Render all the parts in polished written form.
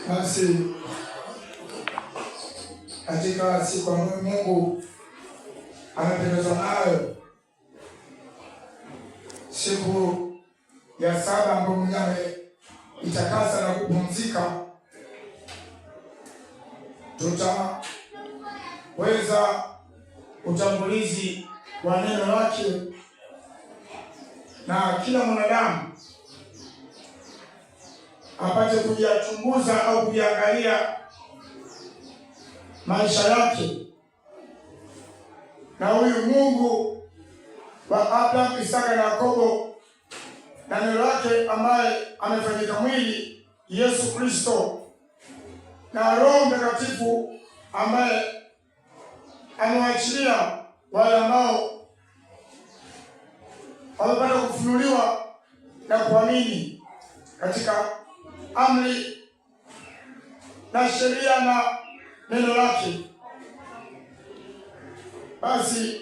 Basi katika siku ambayo Mungu amependezwa nayo, siku ya saba ambayo mwenyewe itakasa na kupumzika, tutaweza utangulizi wa neno lake, na kila mwanadamu apate kujachunguza au kujiangalia maisha yake, na huyu Mungu wa Abrahamu, Isaka na Yakobo, na neno lake ambaye amefanyika mwili, Yesu Kristo, na Roho Mtakatifu ambaye amewaachilia wale ambao wamepata kufunuliwa na kuamini katika amri na sheria na neno lake. Basi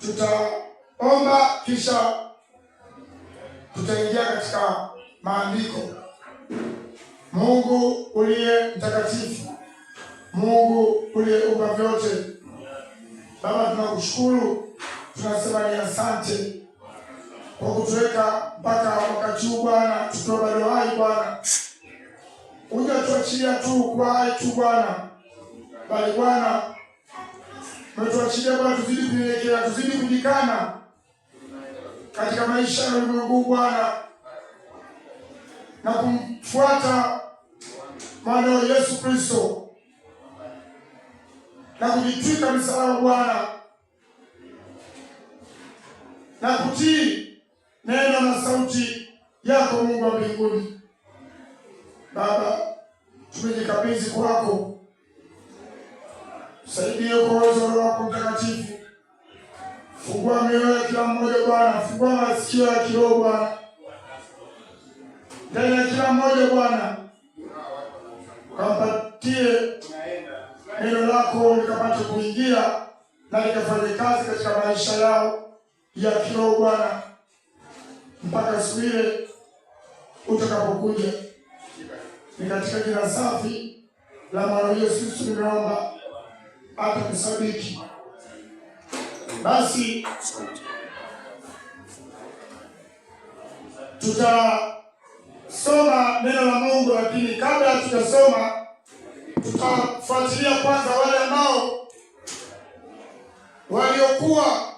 tutaomba kisha tutaingia katika maandiko. Mungu uliye mtakatifu, Mungu uliyeumba vyote, Baba, tunakushukuru, tunasema ni asante kwa kutuweka mpaka wakati huu Bwana, tukiwa bado hai Bwana. Hujatuachilia tu kwa hai tu Bwana, bali Bwana umetuachilia Bwana tuzidi kunyenyekea, tuzidi kujikana katika maisha ya ulimwengu Bwana, na kumfuata mwanao Yesu Kristo, na kujitwika msalaba Bwana, na kutii neno na sauti yako Mungu wa mbinguni. Baba, tumejikabidhi kwako, tusaidie kwa uwezo wako Mtakatifu. Fungua mioyo ya kila mmoja Bwana, fungua masikio ya kiroho Bwana, ndani ya kila mmoja Bwana, kampatie neno lako likapate kuingia na likafanye kazi katika maisha yao ya kiroho Bwana, mpaka siku ile utakapokuja. Ni katika jina safi la mwana Yesu Kristo nimeomba, hata kusadiki. Basi tutasoma neno la Mungu, lakini kabla tutasoma, tutafuatilia kwanza wale ambao waliokuwa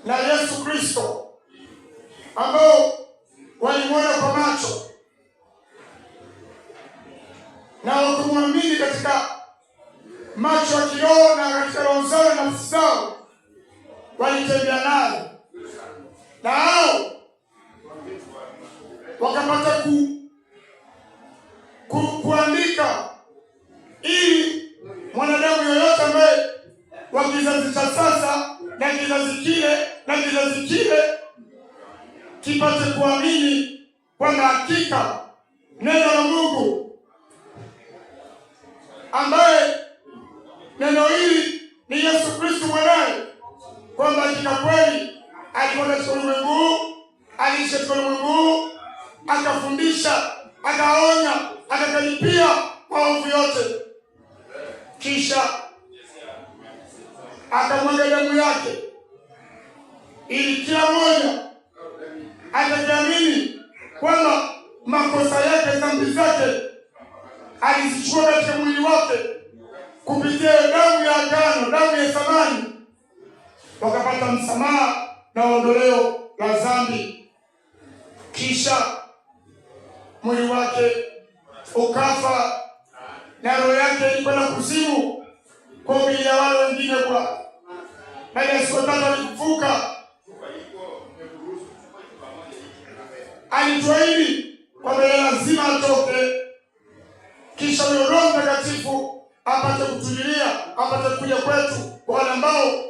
na Yesu Kristo, ambao walimwona kwa macho na wakumwamini katika macho ya kiroho na katika roho zao na nafsi zao, walitembea naye, na hao wakapata kuandika, ili mwanadamu yoyote ambaye wa kizazi cha sasa na kizazi kile na kizazi kile kipate kuamini kwamba hakika neno la Mungu, ambaye neno hili ni Yesu Kristo mwanaye, kwamba hakika kweli alikuwa katika ulimwengu huu, aliishi katika ulimwengu huu, akafundisha, akaonya, akakaripia maovu yote, kisha akamwaga damu yake ili kila mmoja atajiamini kwamba makosa yake, dhambi zake alizichukua katika mwili wake kupitia damu ya agano, damu ya thamani, wakapata msamaha na ondoleo la dhambi. Kisha mwili wake ukafa na roho yake ilikwenda kuzimu kwa ajili ya wale wengine. Kwa baada ya siku tatu alifufuka. Alituahidi kwamba lazima atoke, kisha huyo Roho Mtakatifu apate kutujilia, apate kuja kwetu, kwa wale ambao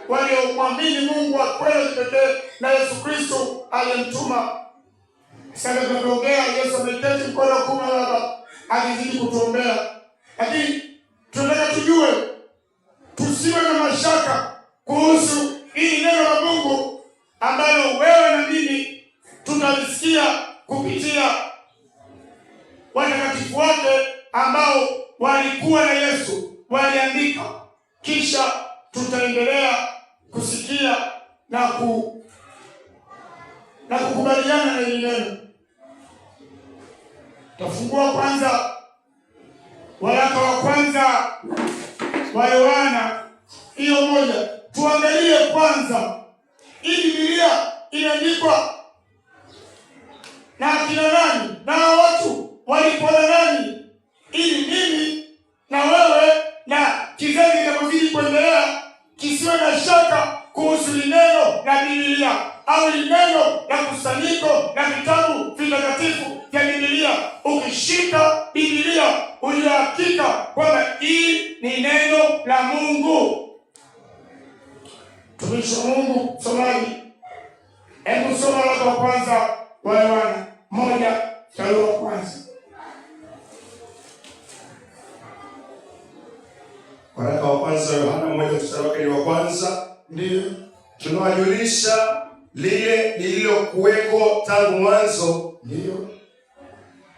waliomwamini Mungu wa kweli pekee na Yesu Kristo aliyemtuma. Sasa tunaongea, Yesu ameketi mkono wa kuume wa Baba akizidi kutuombea, lakini tunataka tujue, tusiwe na mashaka kuhusu hili neno la Mungu ambalo wewe na mimi tunalisikia kupitia watakatifu wake ambao walikuwa na Yesu waliandika. Kisha tutaendelea kusikia na kukubaliana na hili neno. Tafungua kwanza waraka wa kwanza wa Yohana hiyo moja. Tuangalie kwanza hii Biblia inaandikwa na akina nani na watu walipona nani, ili mimi na wewe na kizazi kinapozidi kuendelea kisiwe na shaka kuhusu neno la Biblia au neno la kusanyiko na vitabu vitakatifu vya Biblia. Ukishika Biblia unahakika kwamba hii ni neno la Mungu. Tumishi wa Mungu, msomaji, hebu soma waraka wa kwanza wa Yohana 1:1. Waraka wa kwanza wa Yohana 1:1. Ndiyo. Tunawajulisha lile lililokuweko tangu mwanzo, ndiyo,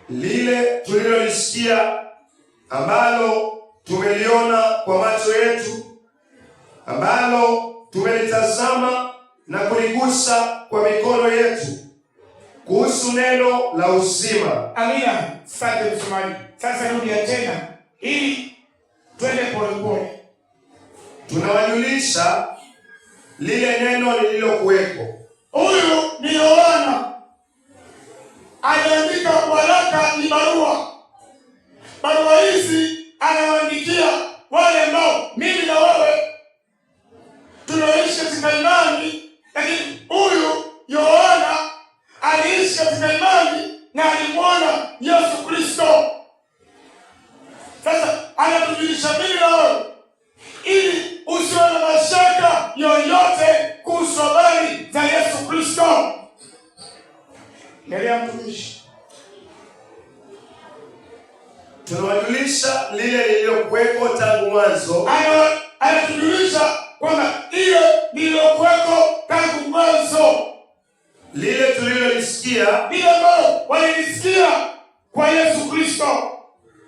lile tulilolisikia, ambalo tumeliona kwa macho yetu, ambalo tumelitazama na kuligusa kwa mikono yetu, kuhusu neno la uzima. Amina. Asante msomaji. Sasa rudia tena ili twende polepole. Tunawajulisha lile neno lililokuweko. Huyu ni Yohana aliandika waraka, ni barua. Barua hizi anawaandikia wale ambao mimi na wewe tunaishi katika imani, lakini huyu Yohana aliishi katika imani na alimwona Yesu Kristo. Sasa anatujulisha mimi na wewe ili usiwe na mashaka yoyote kuhusu habari za Yesu Kristo. Endelea mtumishi. Tunawajulisha lile lililokuweko tangu mwanzo. Anatujulisha kwamba ile lililokuweko tangu mwanzo, lile tulilolisikia, lile ambalo walilisikia kwa Yesu Kristo,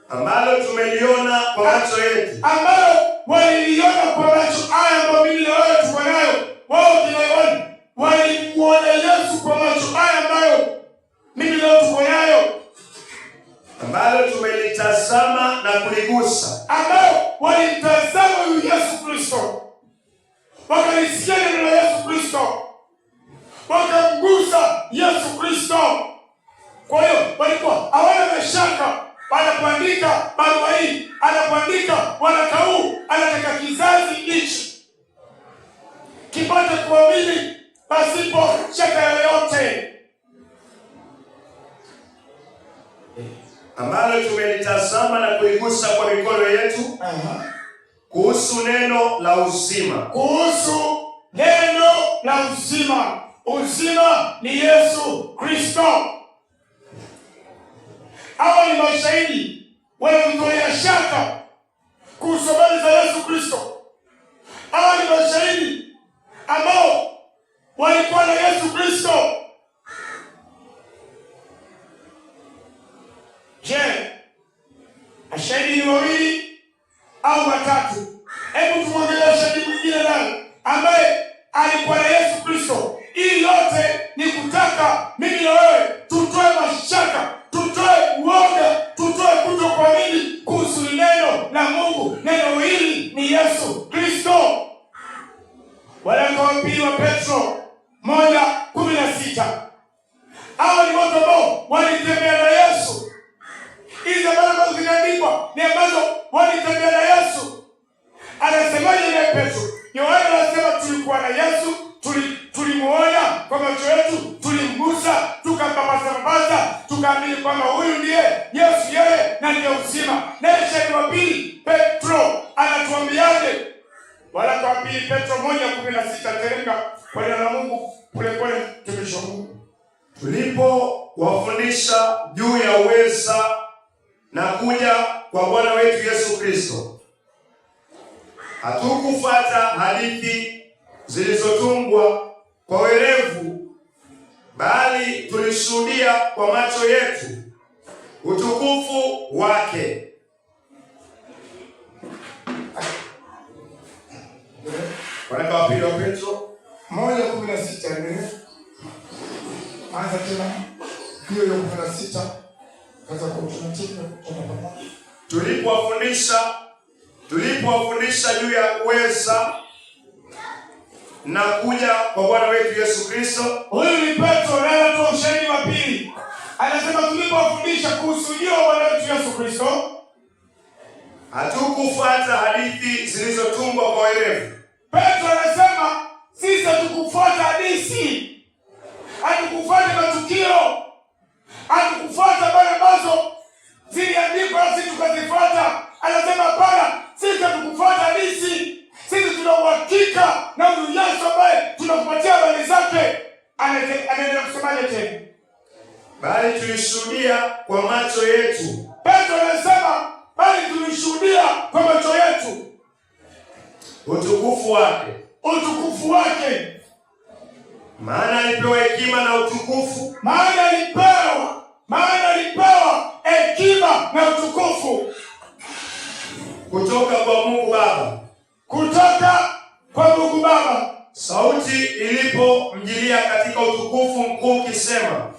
ambalo tumeliona kwa macho yetu, ambalo waliliona kwa macho haya ambayo mimi na wewe tuko nayo. Wao kina Yohana walimuona Yesu kwa macho haya ambayo mimi na wewe tuko nayo, ambalo tumelitazama na kuligusa, ambao walimtazama huyu Yesu Kristo, wakalisikia neno la Yesu Kristo, wakamgusa Yesu Kristo. Kwa hiyo walikuwa hawana mashaka. Anapoandika barua hii, anapoandika waraka huu, anataka kizazi hichi kipate kuamini pasipo shaka yoyote, ambalo tumelitazama na kuligusa kwa mikono yetu, kuhusu neno la uzima. Kuhusu neno la uzima. Uzima ni Yesu Kristo. Hawa ni mashahidi wanaomtolea shaka kuhusu habari za Yesu Kristo. Hawa ni mashahidi ambao walikuwa na Yesu Kristo. Je, mashahidi ni wawili au watatu? Hebu tumwangalie shahidi mwingine naye ambaye alikuwa na Yesu Kristo. Hii yote ni kutaka mimi na wewe tutoe mashaka, tutoe uoga, tutoe kutokuamini kuhusu neno la Mungu. Neno hili ni Yesu Kristo. Waraka wa pili wa Petro 1:16. Hao ni watu ambao walitembea na Yesu. Hizi habari ambazo zinaandikwa ni ambazo walitembea na Yesu. Anasemaje na Petro? Yohana anasema tulikuwa na Yesu, tulimuona kwa macho yetu, tulimgusa, tukampapaza, tukaamini kwamba huyu ndiye Yesu, yeye na ndiye uzima. Naye shahidi wa pili Petro anatuambiaje? Waraka wa pili Petro 1:16. Teremka kwa neno la Mungu polepole, mtumishi wa Mungu. Tulipowafundisha juu ya uweza na kuja kwa Bwana wetu Yesu Kristo, hatukufuata hadithi zilizotungwa kwa werevu, bali tulishuhudia kwa macho yetu, utukufu wake. Waraka wa pili wa Petro 1:16. Anza tena hiyo 16. Kaza kwa utaratibu tulipowafundisha juu ya uweza na kuja kwa Bwana wetu Yesu Kristo. Huyu ni Petro na anatoa ushahidi wa pili. Anasema tulipowafundisha kuhusu ujio wa Bwana wetu Yesu Kristo, hatukufuata hadithi zilizotungwa kwa werevu. Petro anasema sisi hatukufuata hadithi, hatukufuata matukio, hatukufuata habari ambazo ziliandikwa sisi tukazifuata. Anasema hapana, sisi hatukufuata hadithi. Sisi tuna uhakika na huyu Yesu ambaye tunakupatia habari zake. Anaendelea kusemaje tena? Bali tulishuhudia kwa macho yetu. Petro anasema bali tulishuhudia kwa macho yetu utukufu wake. Utukufu wake. Maana alipewa hekima na utukufu. Maana alipewa hekima na utukufu kutoka kwa Mungu Baba. Kutoka kwa Mungu Baba. Sauti ilipomjilia katika utukufu mkuu kisema.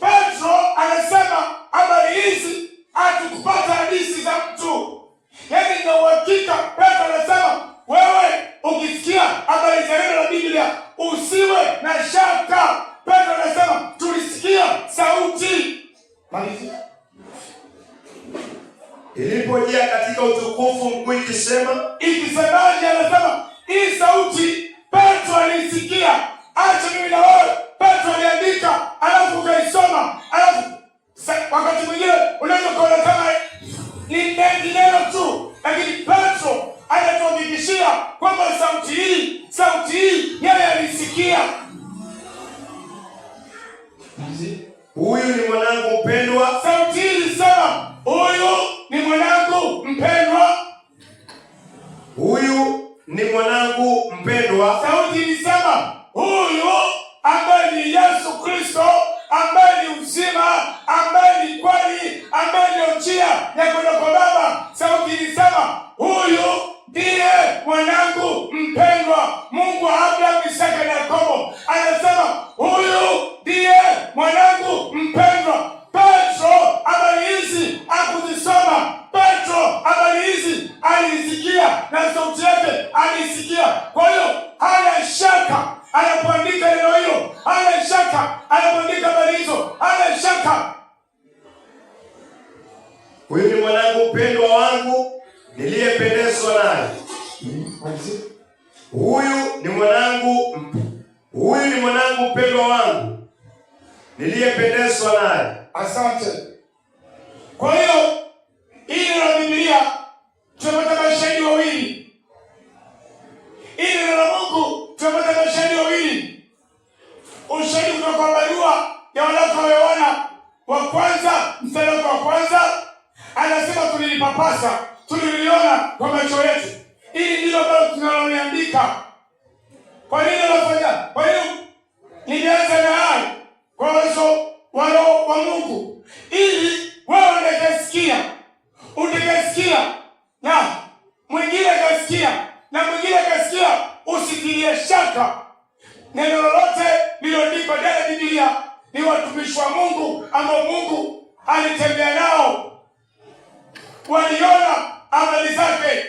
Petro anasema habari hizi hatukupata hadithi za mtu. Yaani na uhakika. Petro anasema wewe ukisikia habari za neno la Biblia usiwe na shaka. Petro anasema tulisikia sauti. Maliza. Ilipojia katika utukufu mkuu ikisema. Ikisemaje? Anasema hii sauti Petro alisikia. Acha mimi na wewe. Petro aliandika, alafu ukaisoma, alafu wakati mwingine unaweza kuona kama ni neno tu, lakini Petro anatuhakikishia kwamba sauti hii yeye alisikia. Huyu ni mwanangu mpendwa. Sauti hii ilisema huyu ni mwanangu mpendwa. Huyu ni mwanangu mpendwa. Sauti ilisema huyu ambaye ni Yesu Kristo, ambaye ni uzima, ambaye ni kweli, ambaye ni njia ya kwenda kwa Baba. Sauti ilisema huyu ndiye mwanangu mpendwa. Mungu wa Abrahamu, Isaka na Yakobo anasema huyu ndiye mwanangu mpendwa. Petro habari hizi hakuzisoma. Petro habari hizi alisikia na sauti yake alisikia. Kwa hiyo hana shaka anapoandika neno hilo, hana shaka anapoandika habari hizo, hana shaka. Huyu ni mwanangu mpendwa wangu niliyependezwa naye. Huyu ni mwanangu mpendwa wangu niliyependezwa naye. Asante. Kwa hiyo hii neno la Biblia tunapata mashahidi wawili. Hii neno la Mungu tunapata mashahidi wawili. Ushahidi kutoka kwa barua ya waraka wa Yohana wa kwanza mstari wa kwanza anasema tulilipapasa, tuliliona kwa macho yetu. Hili ndilo ambalo tunaloliandika. Kwa nini nafanya? Kwa hiyo nilianza na hayo kwa uwezo wa Roho wa Mungu, ili wewe utakasikia na mwingine akasikia na mwingine akasikia, usitilie shaka. Neno lolote lililoandikwa ndani ya Biblia ni watumishi wa Mungu ambao Mungu alitembea nao. Waliona amali zake,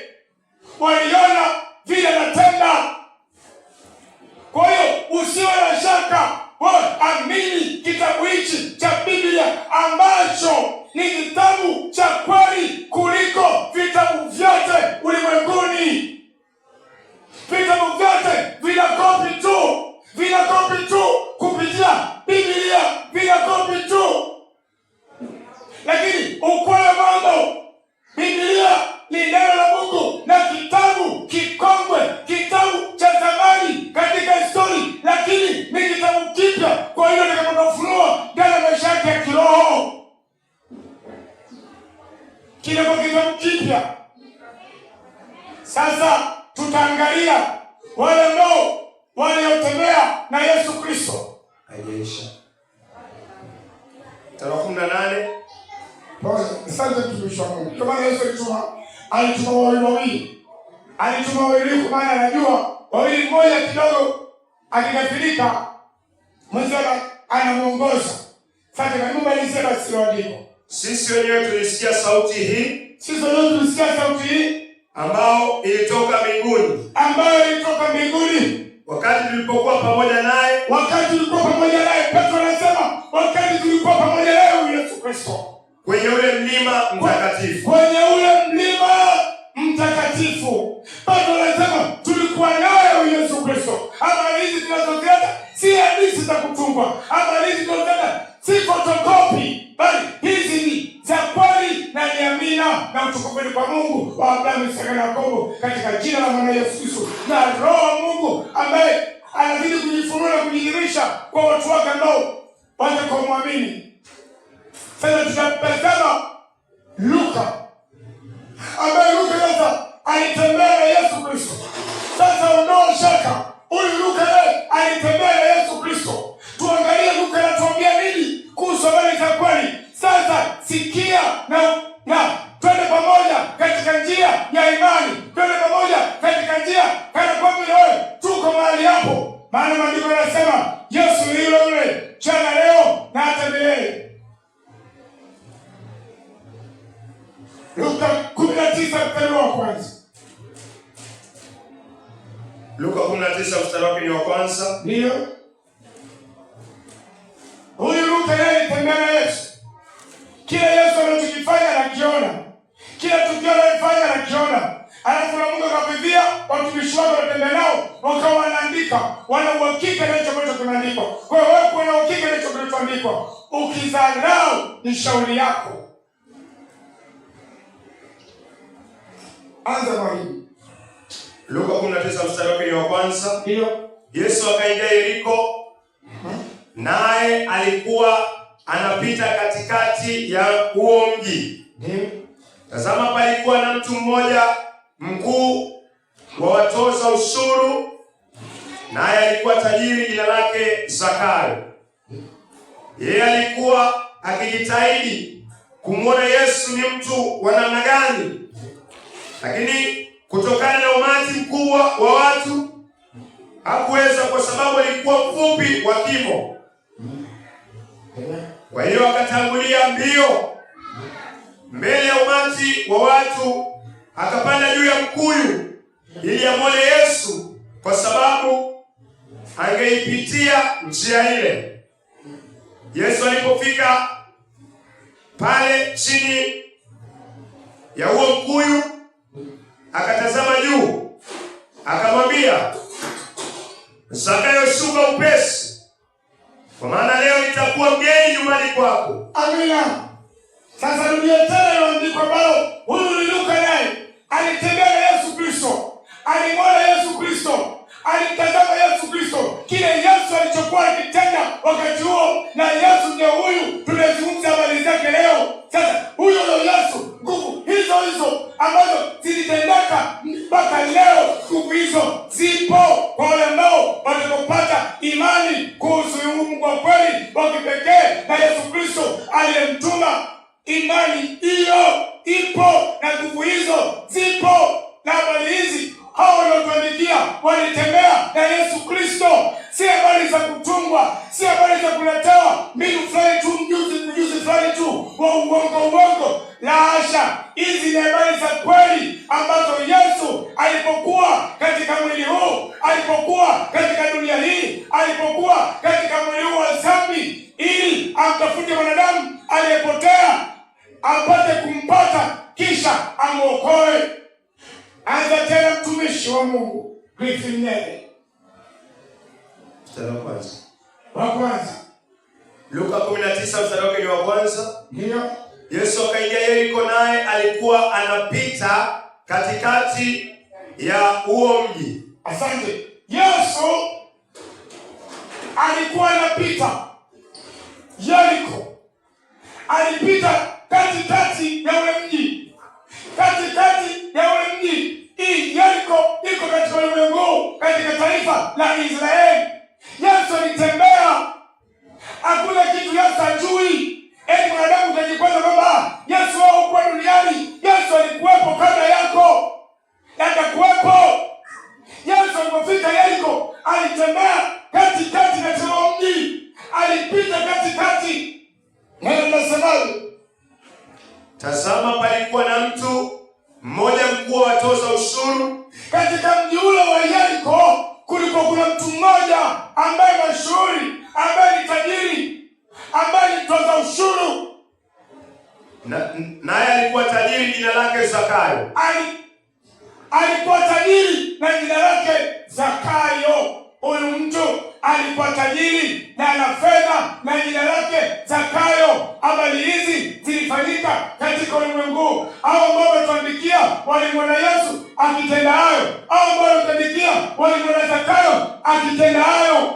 waliona vile anatenda. Kwa hiyo usiwe na shaka, wewe amini kitabu hichi cha Biblia ambacho ni kitabu cha kweli kuliko vitabu vyote ulimwenguni. Vitabu vyote vinakopi tu kupitia Biblia, vinakopi tu. Lakini ukweli mambo, Biblia ni neno la Mungu na kitabu kikongwe, kitabu cha zamani katika historia, lakini ni kitabu kipya. Kwa hiyo nikapofunua ndani ya maisha yake ya kiroho, kile kwa kitabu kipya. Sasa tutaangalia wale ambao waliotembea na Yesu Kristo. Haijaisha. Tarehe 18 Asante mtumishi wa Mungu. Kwa maana Yesu alituma wawili. Alituma wawili kwa maana anajua wawili, mmoja kidogo akikafirika mwenzake anamuongoza. Sasa na Mungu alisema sio andiko. Sisi wenyewe tulisikia sauti hii. Sisi wenyewe tulisikia sauti hii ambao ilitoka mbinguni. Wakati tulipokuwa pamoja naye. Petro anasema wakati tulikuwa pamoja naye Yesu Kristo. Kwenye ule mlima mtakatifu. Petro anasema tulikuwa naye Yesu Kristo. Habari hizi tunazozeta si hadithi za kutungwa. Habari hizi tunazozeta si fotokopi, bali hizi ni za kweli na ni amina na utukufu ni kwa Mungu wa Abrahamu, Isaka na Yakobo, katika jina la Bwana Yesu Kristo. Na Roho wa Mungu ambaye anazidi kujifunua na kujidhihirisha kwa watu wake ambao watakaomwamini. Sasa tutapelekana Luka, ambaye Luka sasa alitembea na Yesu Kristo. Sasa ondoa shaka, huyu Luka yeye alitembea na Yesu Kristo. Tuangalie Luka anatuambia nini kuhusu habari za kweli. Sasa sikia na twende pamoja katika njia ya imani. Twende pamoja katika njia kana kwamba wewe tuko mahali hapo. Maana maandiko yanasema Yesu ni yule jana, leo na hata milele. Luka 19 mstari wa kwanza. Luka 19 mstari wa kwanza. Ndio. Huyu Luka yeye alitembea na Yesu. Kila Yesu anachokifanya anakiona. Kila tukio analofanya anakiona. Alafu na Mungu akavivia watumishi wake wanatembea nao, wakawa wanaandika, wana uhakika na hicho ambacho kimeandikwa. Kwa hiyo wewe una uhakika na hicho kilichoandikwa. Ukidharau ni shauri yako. Anza mwalimu. Luka 19 mstari wa kwanza. Ndio. Yesu akaingia Yeriko, naye alikuwa anapita katikati ya huo mji. Ndio. Tazama, palikuwa na mtu mmoja mkuu wa watoza ushuru, naye alikuwa tajiri, jina lake Zakayo. Yeye alikuwa akijitahidi kumwona Yesu ni mtu wa namna gani, lakini kutokana na umati mkubwa wa watu hakuweza, kwa sababu alikuwa mfupi wa kimo. Kwa hiyo akatangulia mbio mbele ya umati wa watu, akapanda juu ya mkuyu ili amwone Yesu, kwa sababu angeipitia njia ile. Yesu alipofika pale chini ya huo mkuyu, akatazama juu, akamwambia, Zakayo, shuka upesi, kwa maana leo nitakuwa mgeni nyumbani kwako. Amina. Sasa rudia tena andiko ambalo huyu ni Luka, naye alitembea na Yesu Kristo, alimwona Yesu Kristo, alitazama Yesu Kristo, kile Yesu alichokuwa akitenda wakati huo. Na Yesu ndio huyu tunazungumza habari zake leo. Sasa huyo ndio Yesu. Nguvu hizo ambazo zilitendeka mpaka leo, nguvu hizo zipo kwa wale ambao watakapata imani kuhusu Mungu wa kweli wa kipekee na Yesu Kristo aliyemtuma. Imani hiyo ipo na nguvu hizo zipo, na habari hizi hao waliotuandikia walitembea na Yesu Kristo. Si habari za kutungwa, si habari za kuletewa mbinu fulani tu, mjuzi fulani tu wa uongo. La hasha, hizi ni habari za kweli ambazo Yesu alipokuwa katika mwili huu, alipokuwa katika dunia hii, alipokuwa katika mwili huu wa dhambi, ili amtafute mwanadamu aliyepotea apate kumpata kisha amwokoe. Anza tena mtumishi wa Mungu Griffin Nele. Mstari wa kwanza. Luka 19 mstari wa kwanza. Ndio. Yesu akaingia Yeriko, naye alikuwa anapita katikati ya huo mji. Asante. Yesu alikuwa anapita Yeriko. Alipita katikati ya ule mji. Katikati ya ule mji. Hii Yeriko iko katika ulimwengu, katika taifa la Israeli. Yesu alitembea. Hakuna kitu Yesu hajui. Mwanadamu utajikwaza kwamba Farisayo. Tazama, palikuwa na mtu mmoja mkuu wa watoza ushuru. Katika mji ule wa Yeriko kulikuwa kuna mtu mmoja ambaye mashuhuri, ambaye ni tajiri, ambaye ni mtoza ushuru. Naye alikuwa tajiri, jina lake Zakayo. Alikuwa tajiri na jina lake Zakayo. Huyu mtu alikuwa tajiri na ana fedha na jina lake Zakayo. Habari hizi zilifanyika katika ulimwengu. Hao ambao wametuandikia walimwona Yesu akitenda hayo, hao ambao wametuandikia walimwona Zakayo akitenda hayo.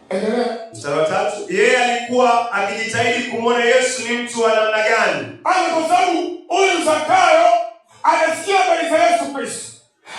Endelea. Mstari wa 3. Yeye alikuwa akijitahidi kumwona Yesu ni mtu wa namna gani. Kwa sababu huyu Zakayo anasikia habari za Yesu Kristo.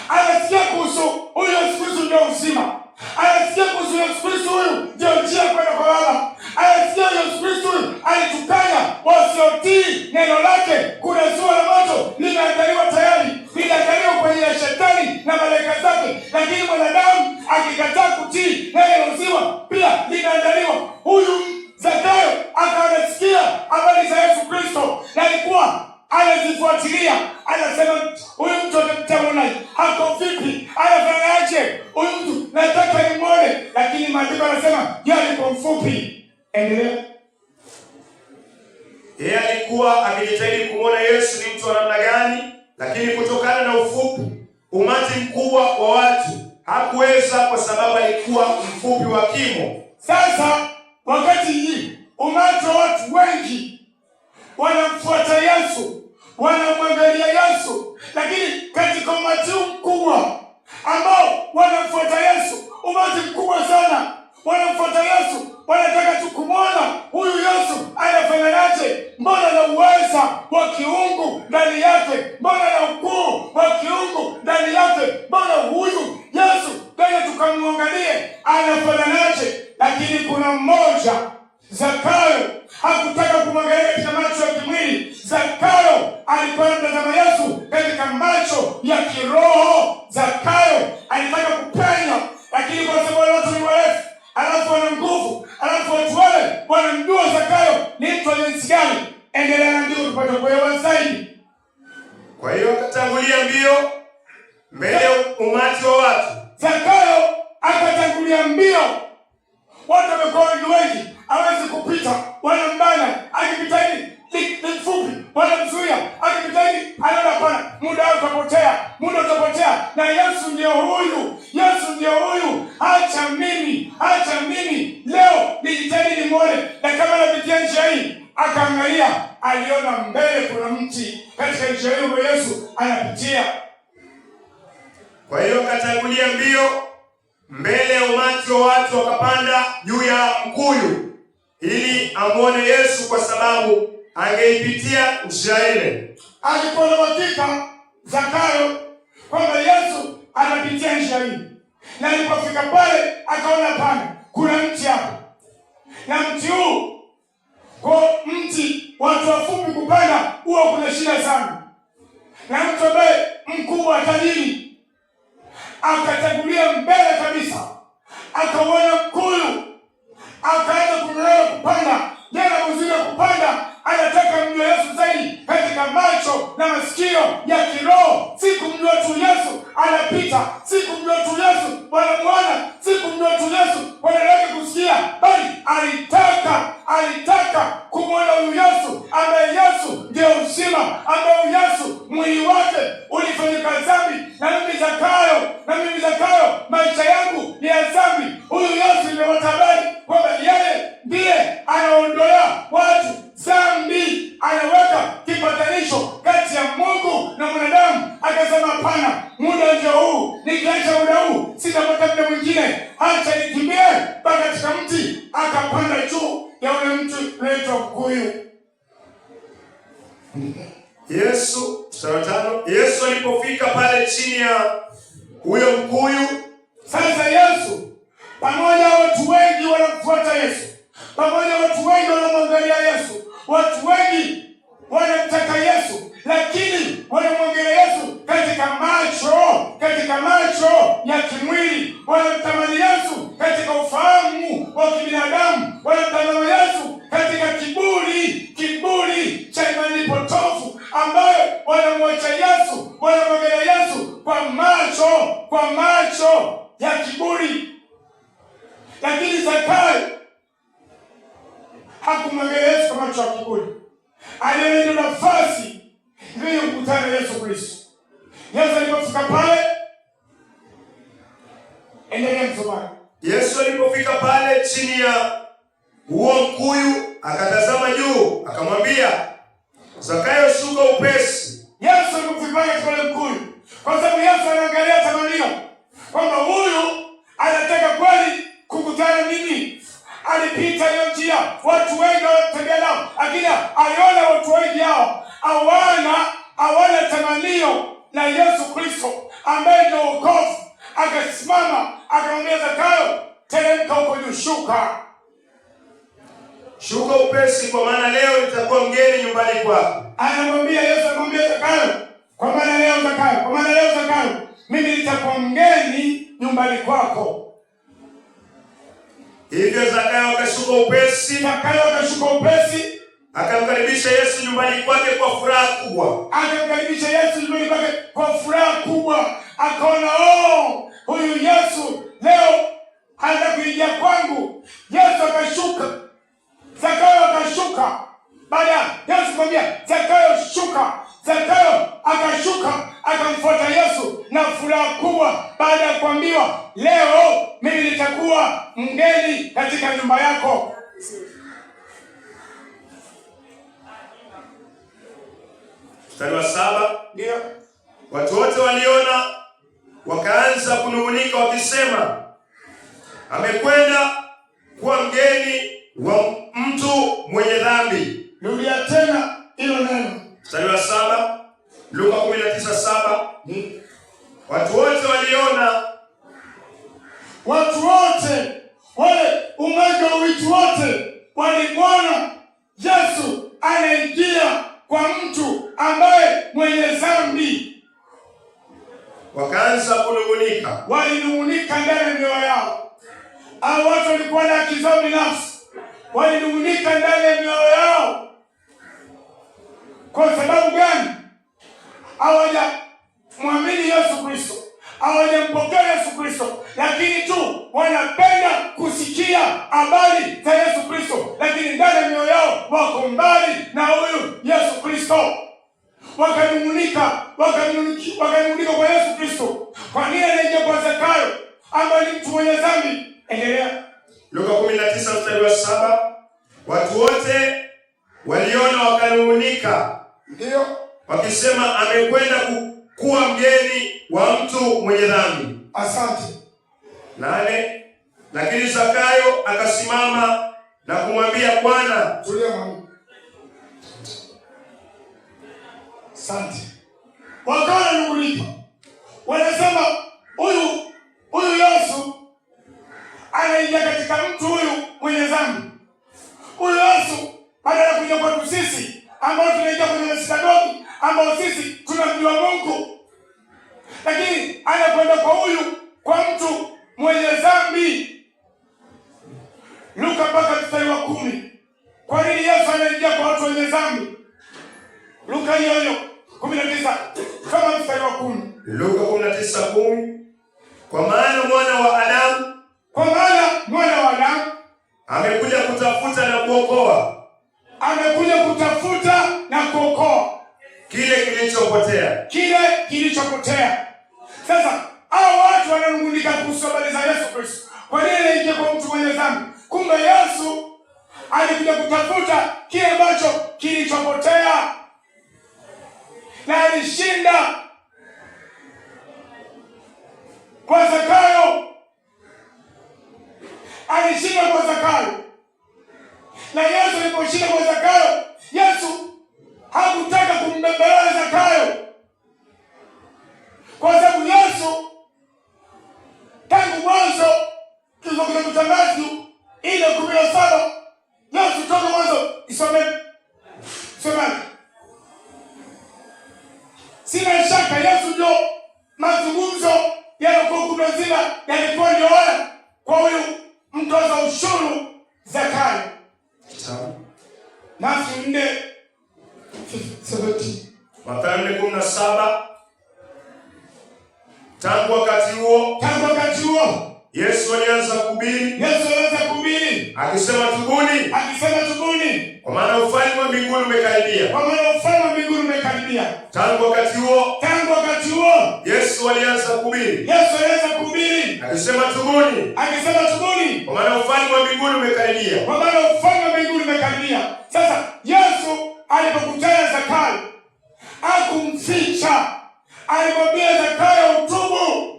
Anasikia kuhusu huyu Yesu Kristo ndio uzima. Anasikia kuhusu Yesu Kristo huyu ndio njia kwenda kwa Baba. Anasikia Yesu Kristo huyu alitukanya wasiotii neno lake. Kuna ziwa la moto limeandaliwa tayari, limeandaliwa kwenye shetani na malaika zake, lakini mwanadamu akikataa kutii neno ziwa pia limeandaliwa. Huyu Zakayo akaanasikia habari za Yesu Kristo na alikuwa anazifuatilia. Anasema huyu mtu atamwona hako vipi, anafanyaje huyu mtu, nataka nimwone. Lakini maandiko anasema yeye alikuwa mfupi. Endelea. Yeye alikuwa akijitahidi kumwona Yesu ni mtu wa namna gani, lakini kutokana na ufupi umati mkubwa wa watu hakuweza, kwa sababu alikuwa mfupi wa kimo. Sasa wakati hii umati wa watu wengi wanamfuata Yesu, wanamwangalia Yesu, lakini katika umati mkubwa ambao wanamfuata Yesu, umati mkubwa sana wanamfuata Yesu, wanataka tu kumwona huyu Yesu anafananaje, mbona na uweza wa kiungu ndani yake, mbona na ukuu wa kiungu ndani yake, mbona huyu Yesu kaja tukamwangalie anafananaje. Lakini kuna mmoja, Zakayo, hakutaka kumwangalia katika macho ya kimwili. Zakayo alikuwa anamtazama Yesu katika macho ya kiroho. Zakayo alitaka kupenya, lakini kwa sababu watu ni warefu, alafu wana nguvu, alafu watu wale wanamjua Zakayo ni mtu wa jinsi gani. Endelea na mbio tupate kuelewa zaidi. Kwa hiyo akatangulia mbio mbele umati wa watu. Zakayo akatangulia mbio. Watu wamekuwa wengi, hawezi kupita, wanambana. Akipita hivi ni mfupi, wanamzuia. Akipita hivi anaona hapana, muda utapotea, muda utapotea. Na Yesu ndio huyu, Yesu ndio huyu. Acha mimi leo nijitahidi nimwone. Na kama anapitia njia hii, akaangalia, aliona mbele kuna mti katika njia hiyo kwa Yesu anapitia. Kwa hiyo akatangulia mbio mbele ya umati wa watu, wakapanda juu ya mkuyu ili amwone Yesu, kwa sababu angeipitia njia ile. Alikuwa na hakika Zakayo kwamba Yesu anapitia njia hii, na alipofika pale akaona pana kuna mti hapa, na mti huu, kwa mti watu wafupi kupanda huwa kuna shida sana, na mtu ambaye mkubwa tajiri akatangulia mbele kabisa, akauona mkuyu, akaanza kunyoa kupanda. Jana mzima kupanda, anataka mjue Yesu zaidi katika macho na masikio ya kiroho. Si kumjua tu Yesu anapita, si kumjua tu Yesu wanamwona, si kumjua tu Yesu wanataka kusikia, bali alitaka kumwona huyu Yesu ambaye Yesu ndio uzima, ambaye Yesu mwili wake ulifanyika dhambi. Na mimi Zakayo maisha yangu ni ya dhambi. Huyu Yesu nimepata habari kwamba yeye ndiye anaondolea watu dhambi, anaweka kipatanisho kati ya Mungu na mwanadamu. Akasema hapana, muda ndio huu, nikiacha muda huu sitapata muda mwingine, acha nikimbie mpaka katika mti. Akapanda juu ya ule mti unaitwa mkuyu. Yesu, mstari wa 5, Yesu alipofika pale chini ya huyo mkuyu. Sasa Yesu, pamoja watu wengi wanamfuata Yesu, pamoja watu wengi wanamwangalia Yesu, watu wengi wanamtaka Yesu, lakini wanamwangalia Yesu katika macho ya kimwili. Wanamtamani Yesu katika ufahamu wa kibinadamu, wanamtamani Yesu katika akamwangalia Yesu kwa macho ya kiburi. Aliona nafasi ili kukutana na Yesu Kristo. Yesu alipofika pale, endelea msomaji. Yesu alipofika pale chini ya huo mkuyu, akatazama juu, akamwambia, Zakayo, shuka upesi. Yesu alipofika pale mkuyu, kwa sababu Yesu anaangalia tamanio kwamba huyu anataka kweli kukutana mimi. Alipita hiyo njia, watu wengi wanatembea nao, lakini aliona watu wengi hao hawana tamanio na Yesu Kristo ambaye ndio wokovu. Akasimama akamwambia Zakayo, teremka huko juu, shuka upesi, kwa maana leo nitakuwa mgeni nyumbani kwako. Anamwambia Yesu, anamwambia Zakayo, kwa maana leo Zakayo, mimi nitakuwa mgeni nyumbani kwako. Hivyo Zakayo akashuka upesi, akamkaribisha Yesu nyumbani kwake kwa furaha kubwa. Akaona huyu Yesu leo anakuja kwangu. Yesu akashuka, Zakayo akashuka. Baada Yesu kumwambia Zakayo shuka, Zakayo akashuka akamfuata Yesu na furaha kubwa, baada ya kuambiwa leo mimi nitakuwa mgeni katika nyumba yako. Mstari wa 7. Ndio. Watu wote waliona wakaanza kunung'unika wakisema, amekwenda kuwa mgeni wa mtu mwenye dhambi. Rudia tena hilo neno. Mstari wa 7, Luka 19:7. Watu wote waliona, watu wote wale umati wa watu wote walimwona Yesu anaingia kwa mtu ambaye mwenye dhambi. Wakaanza kunung'unika. Walinung'unika ndani ya mioyo yao. Hao watu walikuwa na haki zao binafsi. Walinung'unika ndani ya mioyo yao. Kwa sababu gani? Hawajamwamini Yesu Kristo, hawajampokea Yesu Kristo, lakini tu wanapenda kusikia habari za Yesu Kristo, lakini ndani ya mioyo yao wako mbali na huyu Yesu Kristo. Wakanung'unika kwa Yesu Kristo. Kwa nini anaingia kwa Zakayo ambaye ni mtu mwenye dhambi? Endelea. Luka 19 mstari wa 7. Watu wote waliona wakanung'unika. Ndio. Wakisema, amekwenda kuwa mgeni wa mtu mwenye dhambi. Asante. 8. Lakini Zakayo akasimama na kumwambia, Bwana, tulia mwanangu. Asante. Wakawa wanung'unika. Wanasema huyu Yesu anaingia katika mtu huyu mwenye dhambi. Huyu Yesu badala ya kuja kwetu sisi ambao tunaingia kwenye sinagogi, ambao sisi tunamjua Mungu, lakini anakwenda kwa mtu mwenye dhambi. Luka mpaka mstari wa 10. Kwa nini Yesu anaingia kwa watu wenye dhambi? Luka hiyo 19 kama mstari wa 10. Luka 19:10. Kwa maana mwana wa Adamu amekuja kutafuta na kuokoa. Kile kilichopotea. Sasa hao watu wananung'unika kuhusu habari za Yesu Kristo. Kwa nini anaingia kwa mtu mwenye dhambi? Kumbe Yesu alikuja kutafuta kile ambacho kilichopotea, na alishinda kwa Zakayo. Na Yesu aliposhinda kwa Zakayo, Yesu hakutaka kumbembeleza Zakayo, kwa sababu Yesu tangu mwanzo tulipokuja kutangazu ile 17, Yesu toka mwanzo isome. Sina shaka Yesu ndio mazungumzo yalikuwa kumezima, yalikuwa ndio haya kwa huyu mtoza ushuru Zakayo. Mathayo 4:17. Mathayo 4:17. Tangu wakati huo Yesu alianza kuhubiri akisema tubuni, kwa maana ufalme wa mbinguni umekaribia. Tangu wakati huo Yesu alianza kuhubiri akisema tubuni, kwa maana ufalme wa mbinguni umekaribia. Sasa Yesu alipokutana Zakayo hakumficha, alimwambia Zakayo utubu,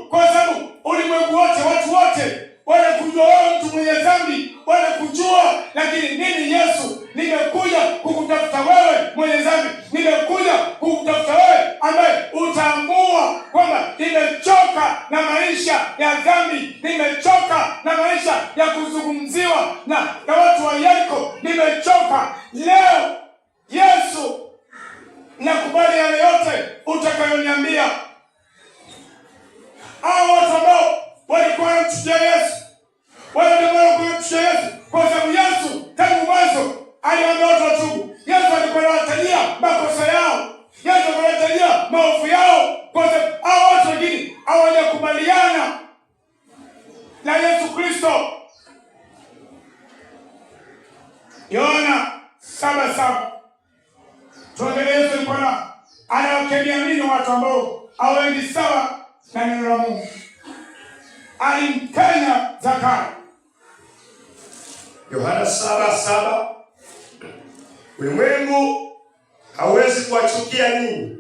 kwa sababu ulimwengu wote, watu wote wanakujua wewe mtu mwenye dhambi, wanakujua. Lakini mimi Yesu nimekuja kukutafuta wewe mwenye dhambi, nimekuja kukutafuta wewe ambaye utaamua kwamba nimechoka na maisha ya dhambi, nimechoka na maisha ya kuzungumziwa na watu wa Yeriko, nimechoka. Leo Yesu, nakubali yale yote utakayoniambia. Hao watu ambao walikuwa wanamchukia Yesu, kwa sababu Yesu tangu mwanzo aliwaambia watu watubu. Yesu alikuwa anawatajia makosa yao, Yesu alikuwa anawatajia maovu yao, kwa sababu hao watu wengine hawajakubaliana na Yesu Kristo. Yohana 7:7. Tuangalie Yesu alikuwa anawakemea nini watu ambao hawaendi sawa na neno la Mungu. Alimkanya Zakayo. Yohana 7:7. Ulimwengu hauwezi kuwachukia ninyi,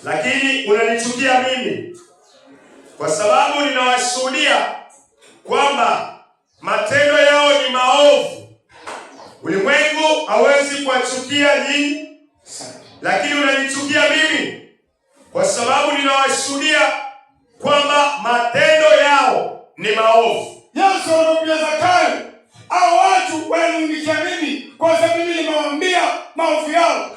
lakini unanichukia mimi, kwa sababu ninawashuhudia kwamba matendo yao ni maovu. Ulimwengu hauwezi kuwachukia ninyi, lakini unanichukia mimi, kwa sababu ninawashuhudia kwamba matendo yao ni maovu. Yesu anamwambia Zakayo, hao watu wananichukia mimi kwa sababu mimi nimewaambia maovu yao,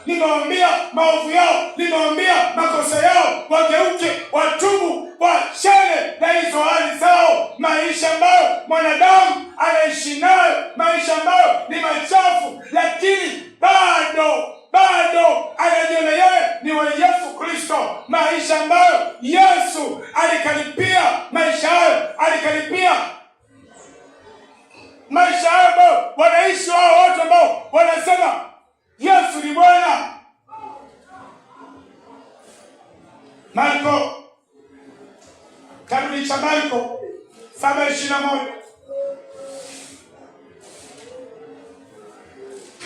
nimewaambia makosa yao, wageuke, watubu, waachane na hizo hali zao, maisha ambayo mwanadamu anaishi nayo, maisha ambayo ni machafu, lakini bado anajiona yeye ni wa Yesu Kristo, maisha ambayo Yesu alikaripia maisha hayo, maisha hayo ambao wanaishi wao watu ambao wanasema Yesu ni Bwana. Marko 7:21.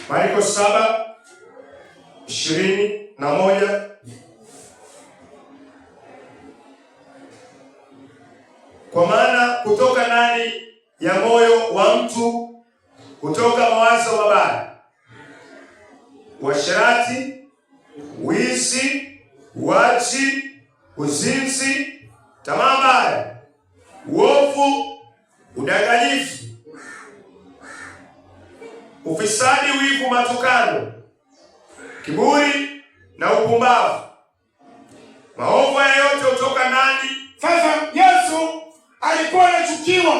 Marko 7:21. Kwa maana kutoka ndani ya moyo wa mtu kutoka mawazo mabaya, uasherati, wizi, uachi, uzinzi, tamaa mbaya, uovu, udanganyifu, ufisadi, wivu, matukano, kiburi na upumbavu. Maovu yote hutoka ndani. Sasa Yesu alikuwa anachukiwa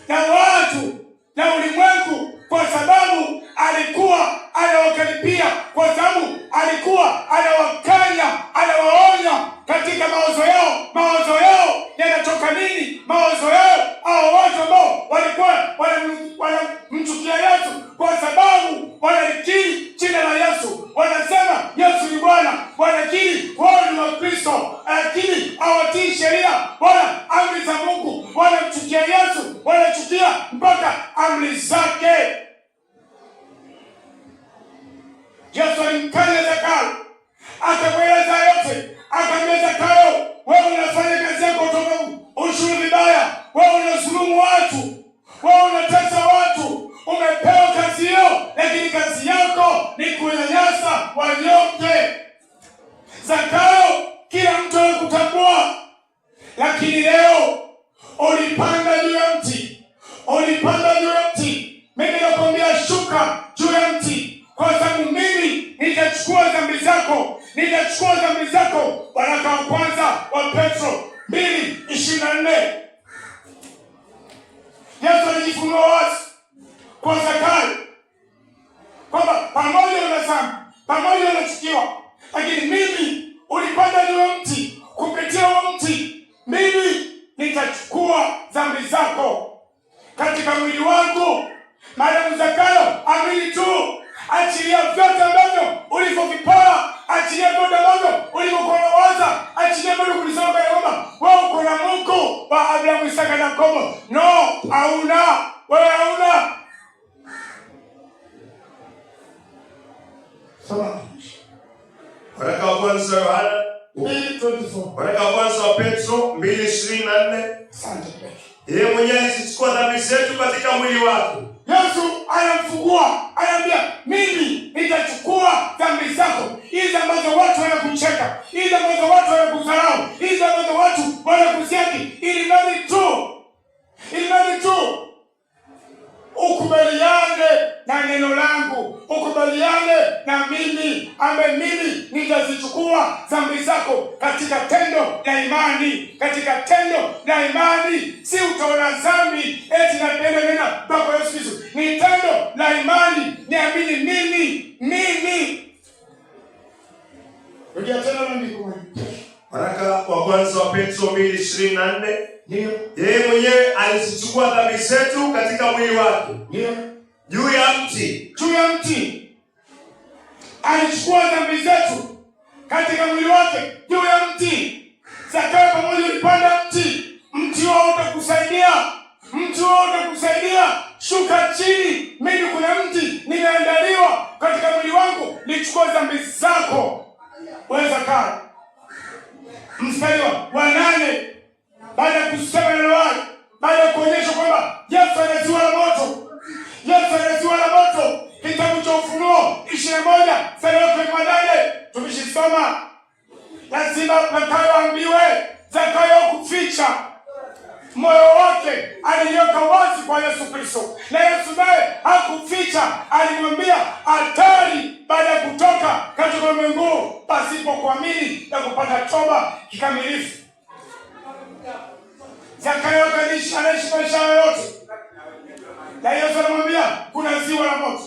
na watu na ulimwengu kwa sababu alikuwa anawakaripia, kwa sababu alikuwa anawakanya, anawaonya katika mawazo yao. Mawazo yao yanatoka nini? Mawazo yao, hao watu ambao walikuwa wanamchukia Yesu kwa sababu wanalikiri jina la Yesu, wanasema Yesu ni Bwana, wanakiri wao ni Wakristo, lakini hawatii sheria wala amri za Mungu. Wanamchukia Yesu, wanachukia mpaka amri zake. Yesu alimkanya Zakayo, akamweleza yote, akamwambia Zakayo, wewe unafanya kazi yako kutoka ushuru vibaya, wewe unazulumu watu, wewe unatesa watu, umepewa kazi hiyo, lakini kazi yako ni kunyanyasa wanyonge. Zakayo, kila mtu anakutambua, lakini leo ulipanda juu ya mti, Mimi nakwambia shuka juu ya mti, kwa sababu mimi nitachukua dhambi zako. Waraka wa kwanza wa Petro 2:24. Yesu alijifunua wazi kwa Zakayo kwamba pamoja na dhambi, pamoja na chukiwa, lakini mimi ulipanda juu ya mti kupitia wangu. Madamu Zakayo, amini tu. Achilia vyote ambavyo ulivyovipora, achilia vyote ambavyo ulivyokuwa unawaza, achilia vyote kulisema kwa kwamba wewe uko na Mungu wa Abrahamu, Isaka na Yakobo. No, hauna. Wewe hauna. Sawa. Waraka wa kwanza Yohana 2:24. Waraka wa kwanza wa Petro 2:24. Asante. Yeye mwenyewe alizichukua dhambi zetu katika mwili wake. Yesu anamfungua, anambia mimi nitachukua dhambi zako, hizi ambazo watu wanakucheka, hizi ambazo watu wanakudharau, hizi ambazo watu wanakusiaki, ili mradi tu ukubaliane na neno langu, ukubaliane na mimi, ambaye mimi nitazichukua dhambi zako katika tendo la imani, katika tendo la imani. Si utaona dhambi eti napenda nena baba Yesu Kristo, ni tendo la imani, niamini mimi. Rudia tena maandiko. Waraka wa kwanza wa Petro 2:24. Ndio. Yeye mwenyewe alizichukua dhambi zetu katika mwili wake. Ndio. Juu ya mti. Alichukua dhambi zetu katika mwili wake juu ya mti. Zakayo pamoja ulipanda mti wao utakusaidia. Shuka chini, mimi kuna mti nimeandaliwa katika mwili wangu, nichukue dhambi zako. Wewe Zakayo, mstari wa 8, baada ya kusema neno lake, baada ya kuonyesha kwamba Yesu anaziwa la moto, kitabu cha Ufunuo 21:8 tumeshisoma. Lazima Zakayo ambiwe, Zakayo kuficha moyo wake, aliweka wazi kwa Yesu Kristo, na Yesu naye hakuficha, alimwambia hatari baada ya kutoka katika ulimwengu pasipo kuamini na kupata toba kikamilifu. Zakayo anaishi maisha yote, na Yesu anamwambia kuna ziwa la moto.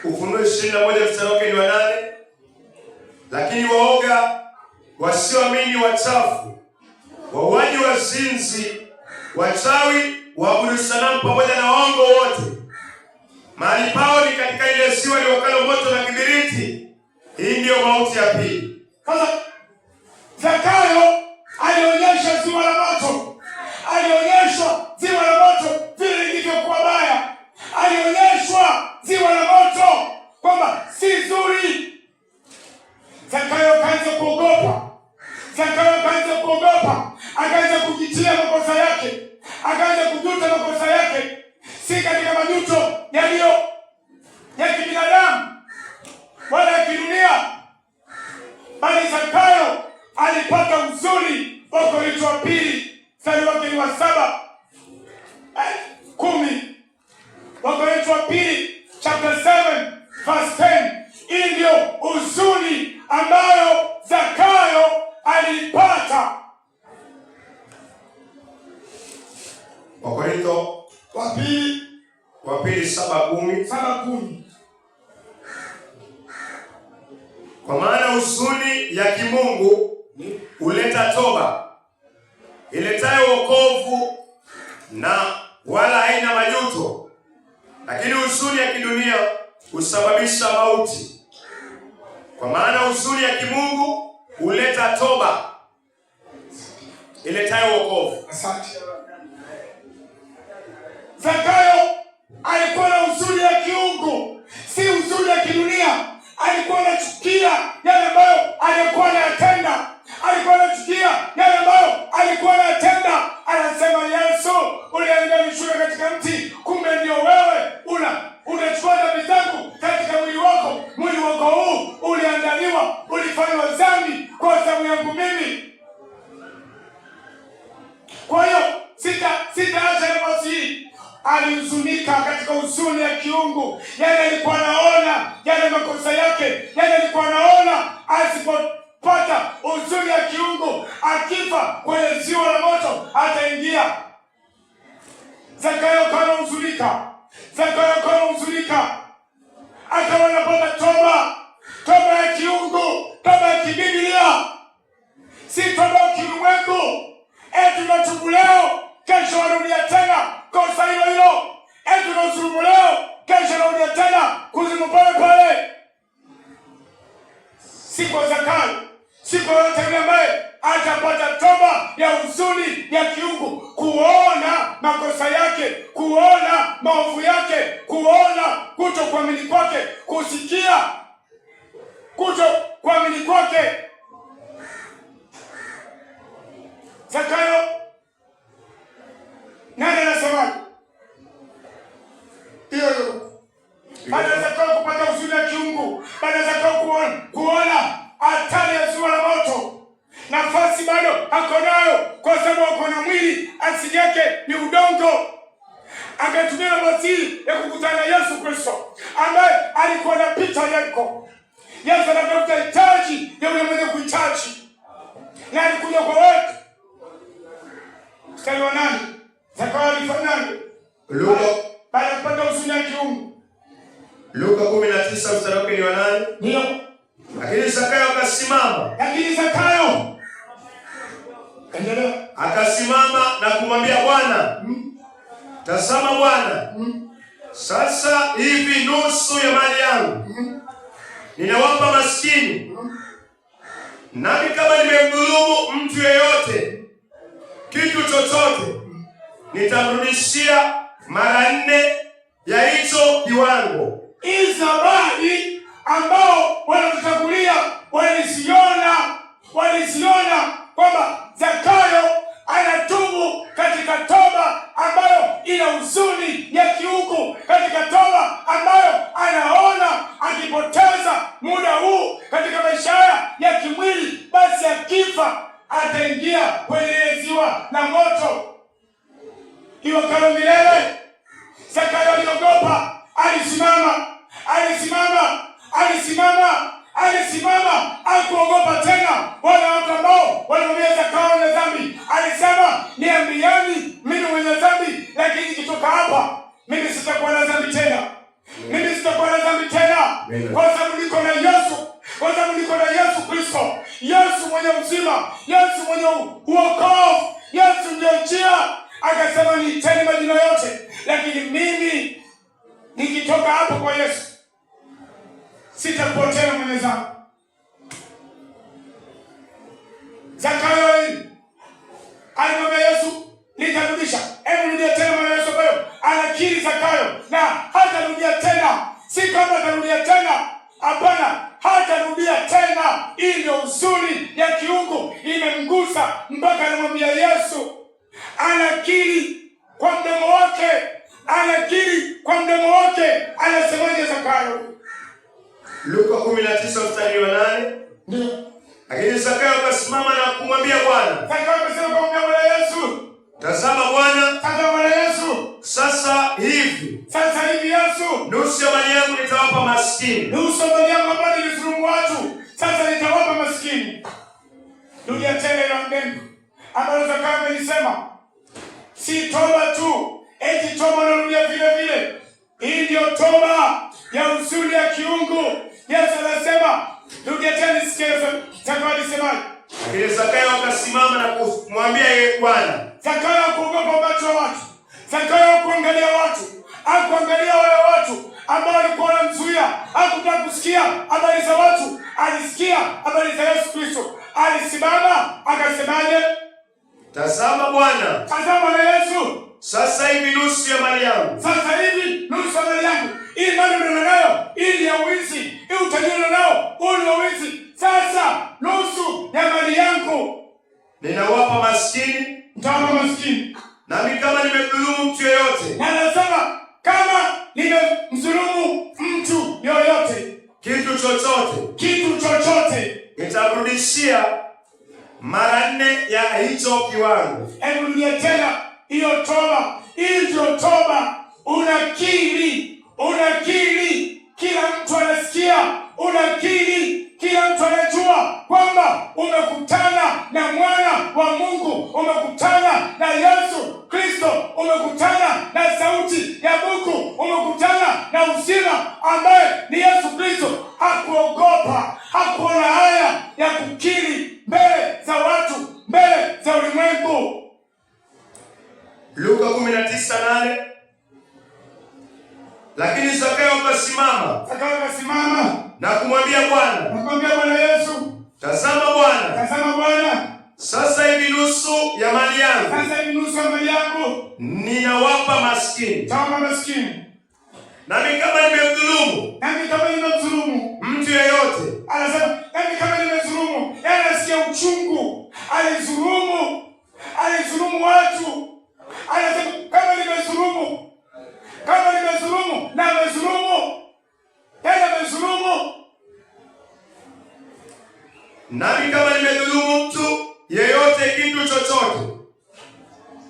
Ufunuo 21:8. Lakini waoga, wasioamini, wachafu, wauaji, wazinzi, wachawi, waabudu sanamu pamoja na waongo wote, mahali pao ni katika ile ziwa liwakalo moto na kiberiti. Hii ndiyo mauti ya pili. Sasa Zakayo alionyesha ziwa la moto, alionyeshwa ziwa la moto vile lilivyokuwa baya, alionyeshwa ziwa la moto kwamba si zuri. Zakayo akaanza kuogopa, akaanza kujitia makosa yake, akaanza kujuta makosa yake, si katika majuto yaliyo ya kibinadamu wala ya kidunia, bali Zakayo alipata uzuri. Wakorintho wa pili mstari wake ni wa 7-10. Wakorintho wa pili chapter 7:10. Hii ndio uzuri ambayo Zakayo alipata. Wakorintho wa pili 7:10. Kwa maana huzuni ya kimungu huleta toba, iletayo wokovu na wala haina majuto, lakini huzuni ya kidunia husababisha mauti. Kwa maana huzuni ya kimungu huleta toba, iletayo wokovu. Asante. Zakayo alikuwa na huzuni ya kiungu, si huzuni ya kidunia. Alikuwa anachukia yale ambayo alikuwa anayatenda, Anasema Yesu, uliangamizwa katika mti, kumbe ndio wewe unachukua dhambi zangu katika mwili wako. Mwili wako huu uliandaliwa, ulifanywa dhambi kwa sababu yangu mimi. Kwa hiyo sitaacha nafasi hii. Alihuzunika katika huzuni ya kiungu. Yeye alikuwa anaona yale makosa yake, yeye alikuwa anaona asipopata huzuni ya kiungu, akifa kwenye ziwa la moto ataingia. Zakayo akawa anahuzunika, akawa anapata toba ya kiungu, toba ya kibiblia, si toba ya kiulimwengu. Tunatubu leo, kesho warudia tena kosa hilo hilo. Eti unasulumu leo, kesho warudia tena kuzimu pale pale. Siku ya Zakayo, siku yote yule ambaye atapata toba ya huzuni ya kiungu, kuona makosa yake, kuona maovu yake, kuona kutokuamini kwake, kusikia kutokuamini kwake. Zakayo nani anasema? Hiyo baada ya Zakayo kupata huzuni ya kiungu, baada ya Zakayo kuona hatari ya ziwa la moto, nafasi bado ako nayo kwa sababu ako na mwili, asili yake ni udongo. Akatumia nafasi ya kukutana na Yesu Kristo ambaye alikuwa na pita yako. Yesu anatafuta hitaji ya yule mwenye kuhitaji, na alikuja kwa watu. Mstari wa 8, Zakayo alifanyaje? Baada ya kupata huzuni ya kiungu. Luka 19 mstari wa 8. Ndio. Lakini Zakayo akasimama. Akasimama na kumwambia Bwana, tazama Bwana, sasa hivi nusu ya mali yangu ninawapa maskini, nami kama nimemdhulumu mtu yeyote kitu chochote, nitamrudishia mara 4 ya hicho kiwango. Hizi habari ambao wanatutangulia walisiona kwamba Zakayo anatubu katika toba ambayo ina huzuni ya kiungu, katika toba ambayo anaona akipoteza muda huu katika maisha haya ya kimwili, basi akifa ataingia kwenye ziwa la moto iwakalo milele. Zakayo aliogopa, alisimama, hakuogopa tena wale watu ambao walimwambia Zakayo na dhambi. Alisema, niambieni mimi mwenye dhambi, lakini nikitoka hapa mimi sitakuwa na dhambi tena. Kwa sababu niko na Yesu, kwa sababu niko na Yesu Kristo, Yesu mwenye uzima, Yesu mwenye uokovu, Yesu ndio njia. Akasema, niiteni majina yote, lakini mimi nikitoka hapo kwa Yesu sitakuwa tena mwenye dhambi. Zakayo alimwambia Yesu, nitarudisha. Hebu rudia tena maneno Yesu ambayo anakiri Zakayo, na hatarudia tena. Si kama atarudia tena, hapana, hatarudia tena. Hii ndio huzuni ya kiungu imemgusa mpaka anamwambia Yesu. Anakiri kwa mdomo wake, anasemaje Zakayo? Luka 19 mstari wa 8. Ndio. Lakini Zakayo akasimama na kumwambia Bwana. Zakayo akasema kwa Bwana Yesu, tazama Bwana, sasa hivi Yesu, nusu ya mali yangu nitawapa maskini. Nusu ya mali yangu ambayo nilidhulumu watu, sasa nitawapa maskini. Dunia tena ina neno ambalo Zakayo amenisema, si toba tu, eti toba narudia vile vile. Hii ndio toba ya huzuni ya kiungu. Yesu anasema, dunia tena nisikie Zakayo alisemaje? Lakini Zakayo akasimama na kumwambia yeye Bwana. Zakayo hakuogopa macho ya watu. Zakayo hakuangalia watu. Hakuangalia wale watu ambao walikuwa wanamzuia. Hakutaka kusikia habari za watu. Alisikia habari za Yesu Kristo. Alisimama akasemaje? Tazama Bwana. Tazama na Yesu. Sasa hivi nusu ya mali yangu. Sasa hivi nusu ya mali yangu. Hii mali unayo, hii ya wizi. Hii utajiri unao, huu ni wizi. Sasa nusu ya mali yangu ninawapa maskini. Nitawapa maskini. Nami kama nimemdhulumu mtu yoyote. Na anasema kama nimemdhulumu mtu yoyote, kitu chochote, nitamrudishia mara 4 ya hicho kiwango. Hebu rudia tena hiyo toba. Hii ndio toba. Unakiri, kila mtu anasikia. Unakiri, kila mtu anajua kwamba umekutana na mwana wa Mungu, umekutana na Yesu Kristo, umekutana na sauti ya Mungu, umekutana na uzima ambaye ni Yesu Kristo. Hakuogopa, hakuona haya ya kukiri mbele za watu, mbele za ulimwengu. Lakini Zakayo akasimama na kumwambia Bwana, Yesu, tazama Bwana, sasa hivi nusu ya mali yangu ninawapa maskini. Nami kama nimemdhulumu mtu yeyote, anasema nami kama nimedhulumu, anasikia uchungu, alizulumu watu. Anasema kama nimedhulumu na amedhulumu, nami kama nimedhulumu mtu yeyote kitu chochote,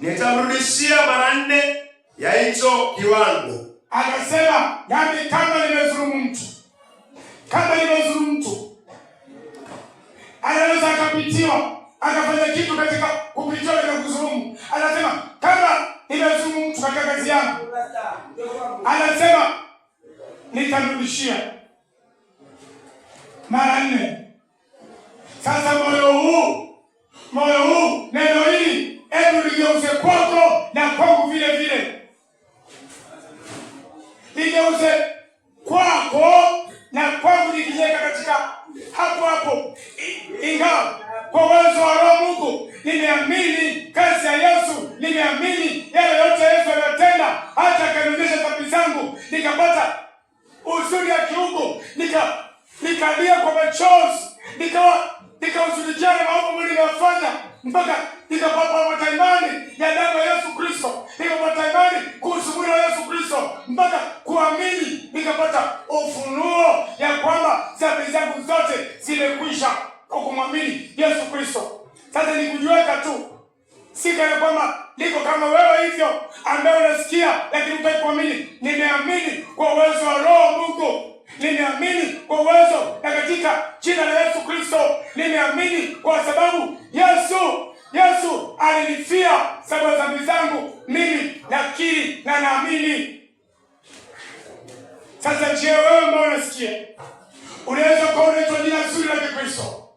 nitamrudishia mara 4 ya hicho kiwango. Anasema nami kama nimedhulumu mtu, anaweza akafanya kitu katika kupitiwa katika kudhulumu. Anasema kama nimedhulumu mtu katika kazi yangu, anasema nitamrudishia mara 4. Sasa moyo huu, neno hili hebu ligeuze kwako na kwangu vile vile. Ligeuze kwako na kwangu likijenga katika hapo. Ingawa kwa uwezo wa Roho Mungu nimeamini kazi ya Yesu, nimeamini yale yote Yesu aliyotenda, hata akanionyesha dhambi zangu, nikapata uzuri ya kiungu, nikalia kwa machozi, nikahuzunikia na maovu niliyofanya, mpaka nikapata mataimani ya damu ya Yesu Kristo, nikapata imani kuhusu mwili wa Yesu Kristo, mpaka kuamini, nikapata ufunuo ya kwamba dhambi zangu zote zimekwisha kwa kumwamini Yesu Kristo. Sasa nikujiweka tu, si kana kwamba niko kama wewe hivyo ambaye unasikia lakini hutaki kuamini. Nimeamini kwa uwezo wa Roho Mungu, nimeamini kwa uwezo na katika jina la Yesu Kristo, nimeamini kwa sababu Yesu alinifia sababu ya dhambi zangu. Mimi nakiri na naamini. Sasa je, wewe ambao unasikia, unaweza kuwa unaitwa jina zuri la Kikristo,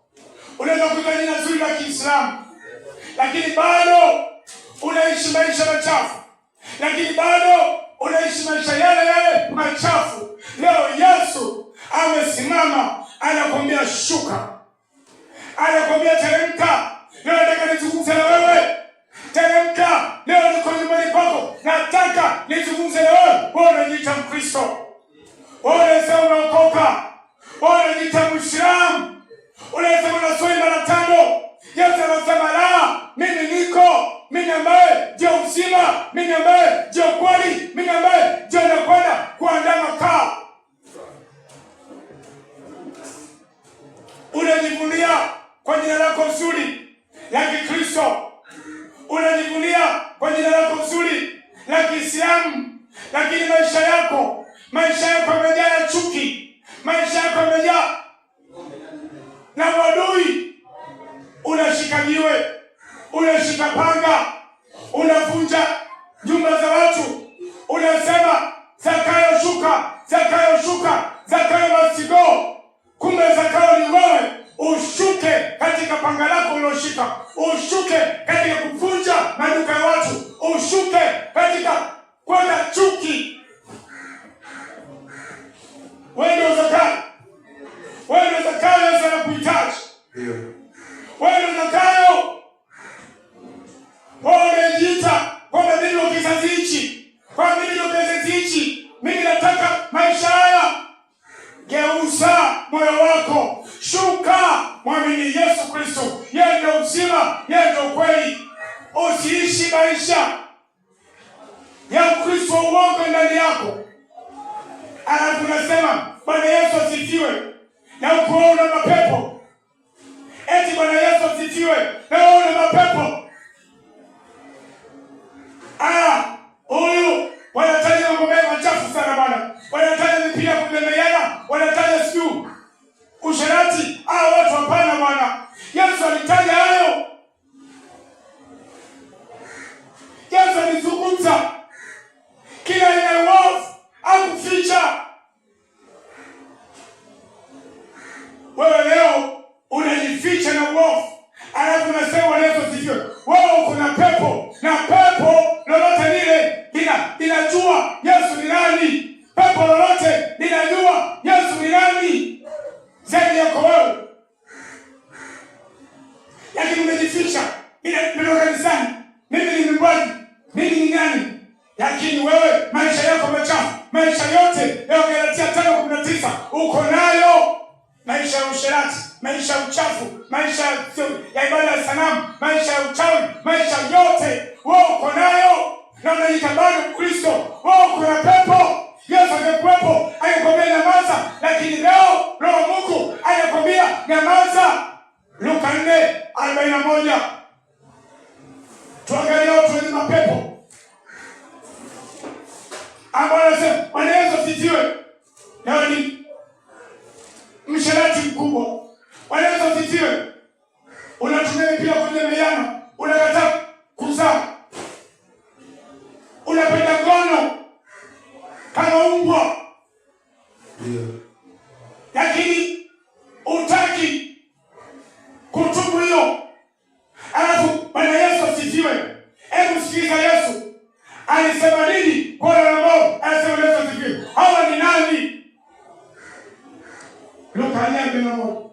unaweza kuitwa jina zuri la Kiislamu, lakini bado unaishi maisha machafu, lakini bado unaishi maisha yale machafu. Leo Yesu amesimama, anakwambia shuka, anakwambia teremka. Leo nataka nizungumze na wewe, teremka. Leo niko nyumbani kwako, nataka nizungumze na wewe. Wewe unajiita Mkristo, wewe unasema unaokoka, wewe unajiita Muislamu, unasema unaswali mara 5. Yesu anasema la, mimi ambaye ndio uzima, mimi ambaye ndio kweli, mimi ambaye ndio nakwenda kuandaa makao. Unajivunia kwa jina lako zuri la Kikristo, unajivunia kwa jina lako zuri la Kiislamu, lakini maisha yako yamejaa na chuki, maisha yako yamejaa na wadui. Unashika jiwe, unashika panga, unavunja nyumba za watu, unasema Zakayo shuka, Zakayo shuka, Zakayo must go. Kumbe Zakayo ni wewe. Ushuke katika panga lako uloshika, ushuke katika kuvunja maduka ya watu, ushuke katika kwenda chuki. Wewe ndio Zakayo, wewe ndio Zakayo. Yesu anakuhitaji. Wewe ndio Zakayo. Wewe unajiita kwamba mimi ndio kizazi hichi, kwa mimi ndio kizazi hichi, mimi nataka maisha haya. Geuza moyo wako, shuka, mwamini Yesu Kristo. Yeye ndio uzima, yeye ndio kweli. Usiishi maisha ya Kristo uongo ndani yako. Alafu nasema Bwana Yesu asifiwe, na ukoona mapepo. Eti Bwana Yesu asifiwe, na uone mapepo. Huyu wanataja mambo machafu sana bwana. Wanataja mipira kulemeana, wanataja siku usherati. Watu hapana bwana. Yesu alitaja hayo. Yesu alizungumza kila aina ya uovu, hakuficha. Wewe leo unajificha na uovu, alafu unasema Yesu asifiwe. Wewe uko na pepo, na pepo lolote lile maisha yote ya Wagalatia 5:19 uko nayo. Maisha ya usherati, maisha ya uchafu, maisha ya ibada ya sanamu, maisha ya uchawi, maisha yote wewe uko nayo, na unajiita bado Kristo. Wewe uko na pepo. Yesu angekuwepo angekwambia nyamaza, lakini leo Roho wa Mungu anakwambia nyamaza. Luka 4:41. Tuangalie watu wenye mapepo ambao wanasema Bwana Yesu asifiwe. Leo ni msherati mkubwa. Bwana Yesu asifiwe. Unatumia pia kwenye meyano, unakataa kuzaa, unapenda ngono kama umbwa, lakini utaki kutubu hiyo. Alafu Bwana Yesu asifiwe. Hebu sikiliza Yesu alisema nini kwa wale ambao anasema Yesu asifiwe. Hawa ni nani? Luka 4:41.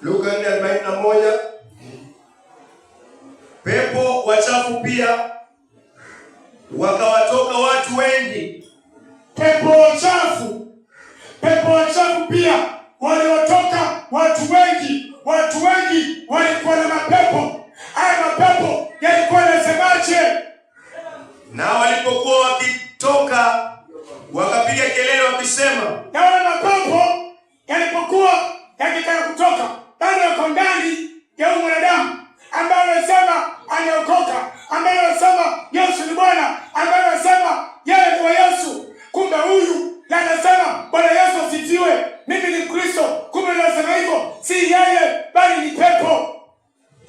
Luka 4:41. Pepo wachafu pia wakawatoka watu wengi. Pepo wachafu pia waliotoka watu wengi. Watu wengi walikuwa na mapepo. Haya mapepo yalikuwa yanasemaje? Na walipokuwa wakitoka wakapiga kelele wakisema. Na wale mapepo yalipokuwa yakitaka kutoka, bado yako ndani ya mwanadamu ambaye anasema anaokoka, ambaye anasema Yesu ni Bwana, ambaye anasema yeye ni wa Yesu. Kumbe huyu anasema Bwana Yesu asifiwe, mimi ni Kristo. Kumbe anasema hivyo si yeye bali ni pepo.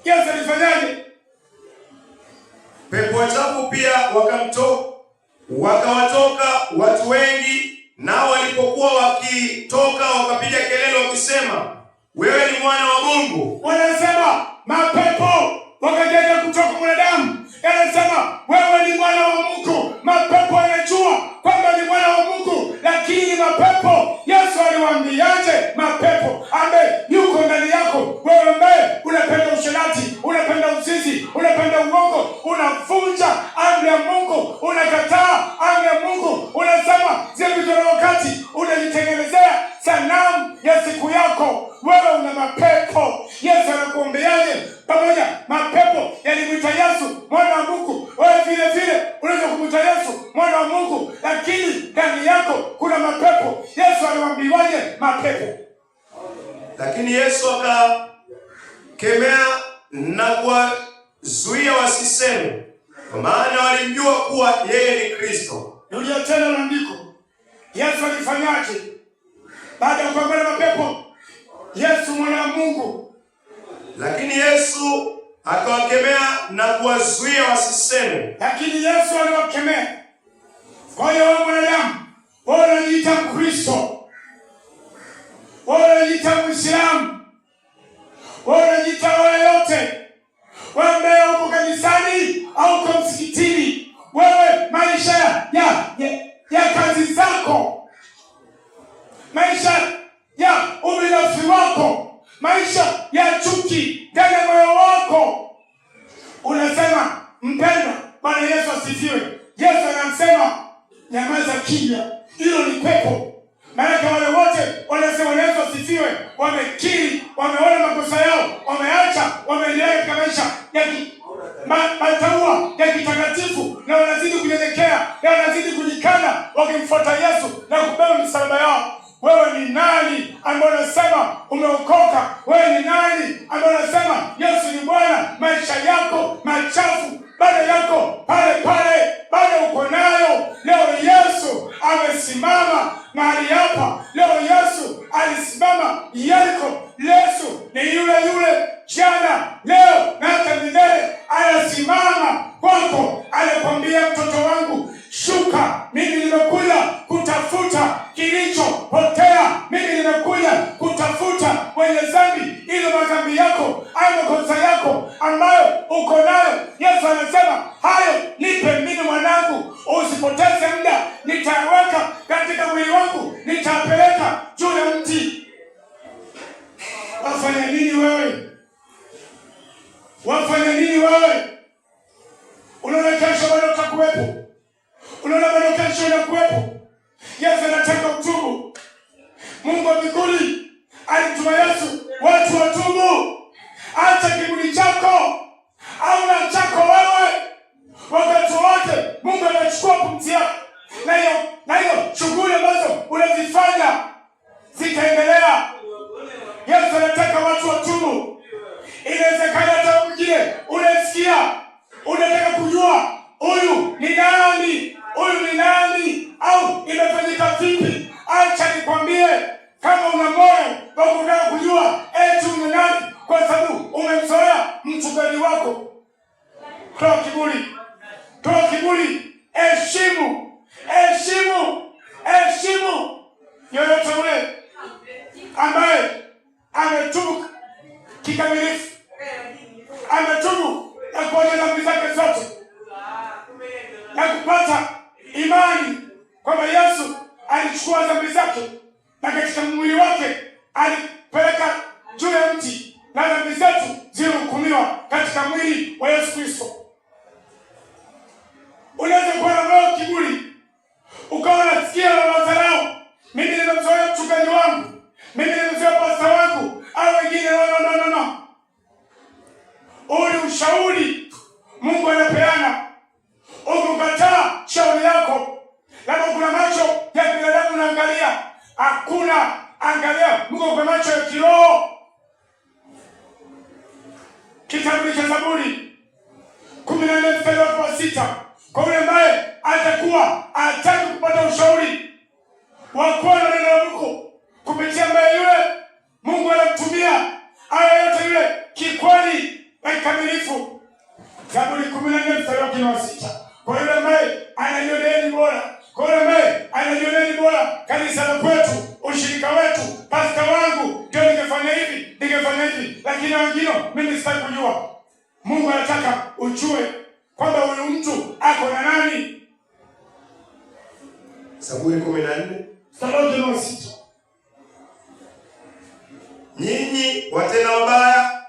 Yesu alifanyaje? Pepo wachafu pia wakawatoka watu wengi, nao walipokuwa wakitoka wakapiga kelele wakisema, wewe ni mwana wa Mungu. Wanasema mapepo wakajaja kutoka mwanadamu, yanasema wewe ni mwana wa Mungu. Mapepo yanajua kwamba ni mwana wa Mungu, lakini mapepo, Yesu aliwaambiaje? Mapepo ambaye yuko ndani yako wewe, ambaye unapenda usherati, unapenda uzinzi, unapenda uongo, unavunja amri ya Mungu, unakataa amri ya Mungu, unasema zile vitu na wakati unajitengenezea sanamu ya siku yako, wewe una mapepo. Yesu anakuombeaje? Pamoja mapepo yalimwita Yesu mwana wa Mungu, wewe vile vile unaweza kumwita Yesu mwana wa Mungu, lakini ndani yako kuna mapepo. Yesu aliwaambiaje mapepo? Lakini Yesu akakemea na kuwazuia wasiseme, kwa maana walimjua kuwa yeye ni Kristo. Rudia tena maandiko. Yesu alifanyaje baada ya kupambana na mapepo? Yesu mwana wa Mungu. Lakini Yesu akawakemea na kuwazuia wasiseme. Lakini Yesu aliwakemea. Kwa hiyo wewe mwanadamu, wewe unajiita Mkristo, wewe unajiita Muislamu, wewe unajiita wale yote, wewe ambaye uko kanisani au uko msikitini, wewe maisha ya kazi zako, maisha ya ubinafsi wako, maisha ya chuki ndani ya moyo wako, unasema mpendwa, Bwana Yesu asifiwe. Yesu anamsema nyamaza kimya. Hilo ni pepo. Maana wale wote wanasema Yesu asifiwe, wamekiri, wameona makosa yao, wameacha, wameendelea katika maisha ya mataua ya kitakatifu, na wanazidi kunyenyekea, na wanazidi kujikana wakimfuata Yesu na kubeba msalaba yao. Wewe ni nani ambaye unasema umeokoka? Wewe ni nani ambaye unasema Yesu ni Bwana? Maisha yako machafu bado yako pale pale, bado uko nayo. Leo Yesu amesimama mahali hapa. Leo Yesu alisimama Yeriko. Yesu ni yule yule jana, leo na hata milele. Anasimama kwako, anakwambia mtoto wangu, shuka, mimi nimekuja kutafuta kilichopotea. Mimi nimekuja kutafuta wenye dhambi, ili madhambi yako au makosa yako ambayo uko nayo. Yesu anasema hayo nipe mimi mwanangu, usipoteze muda, nitaweka katika mwili wangu, nitapeleka juu ya mti. Wafanya nini wewe? Wafanya nini wewe? Unaona kesho bado utakuwepo? Unaona bado kesho inakuwepo. Yesu anataka utubu. Mungu wa mbinguni alituma Yesu watu watubu. Acha kiburi chako au na chako wewe. Wakati wote Mungu anachukua pumzi yako, na hiyo shughuli ambazo unazifanya zitaendelea. Yesu anataka watu watubu. Inawezekana hata mwingine unasikia, unataka kujua huyu ni nani, au imefanyika vipi. Acha nikwambie, kama una moyo wa kutaka kujua eti ni nani, kwa sababu umemzoea mchungaji wako, toa kiburi, heshimu yoyote ule ambaye ametubu kikamilifu, ametubu na kuacha dhambi zake zote na kupata imani kwamba Yesu alichukua dhambi zake na katika mwili wake alipeleka juu ya mti, na dhambi zetu zilihukumiwa katika mwili wa Yesu Kristo. Unaweza kuwa na moyo kiburi, ukawa unasikia na madharau, mimi nimemzoea mchungaji wangu, mimi nimemzoea pasta wangu, au wengine. No. Ule ushauri Mungu anapeana. Ukikataa shauri yako, labda kuna macho ya binadamu unaangalia, hakuna. Angalia Mungu kwa macho ya kiroho. Kitabu cha Zaburi 14:6, kwa yule ambaye atakuwa anataka kupata ushauri wa kuwa na neno la Mungu kupitia ambaye yule Mungu anamtumia, aya yote yule kikweli na kikamilifu. Zaburi 14:6, kwa yule ambaye anajionea ni bora, kwa yule ambaye anajionea ni bora, kanisa la kwetu, ushirika wetu, pasta wangu ndio ningefanya hivi, lakini wengine mimi sitaki kujua. Mungu anataka ujue kwamba huyu mtu ako na nani. Zaburi 14:6, nyinyi watenda mabaya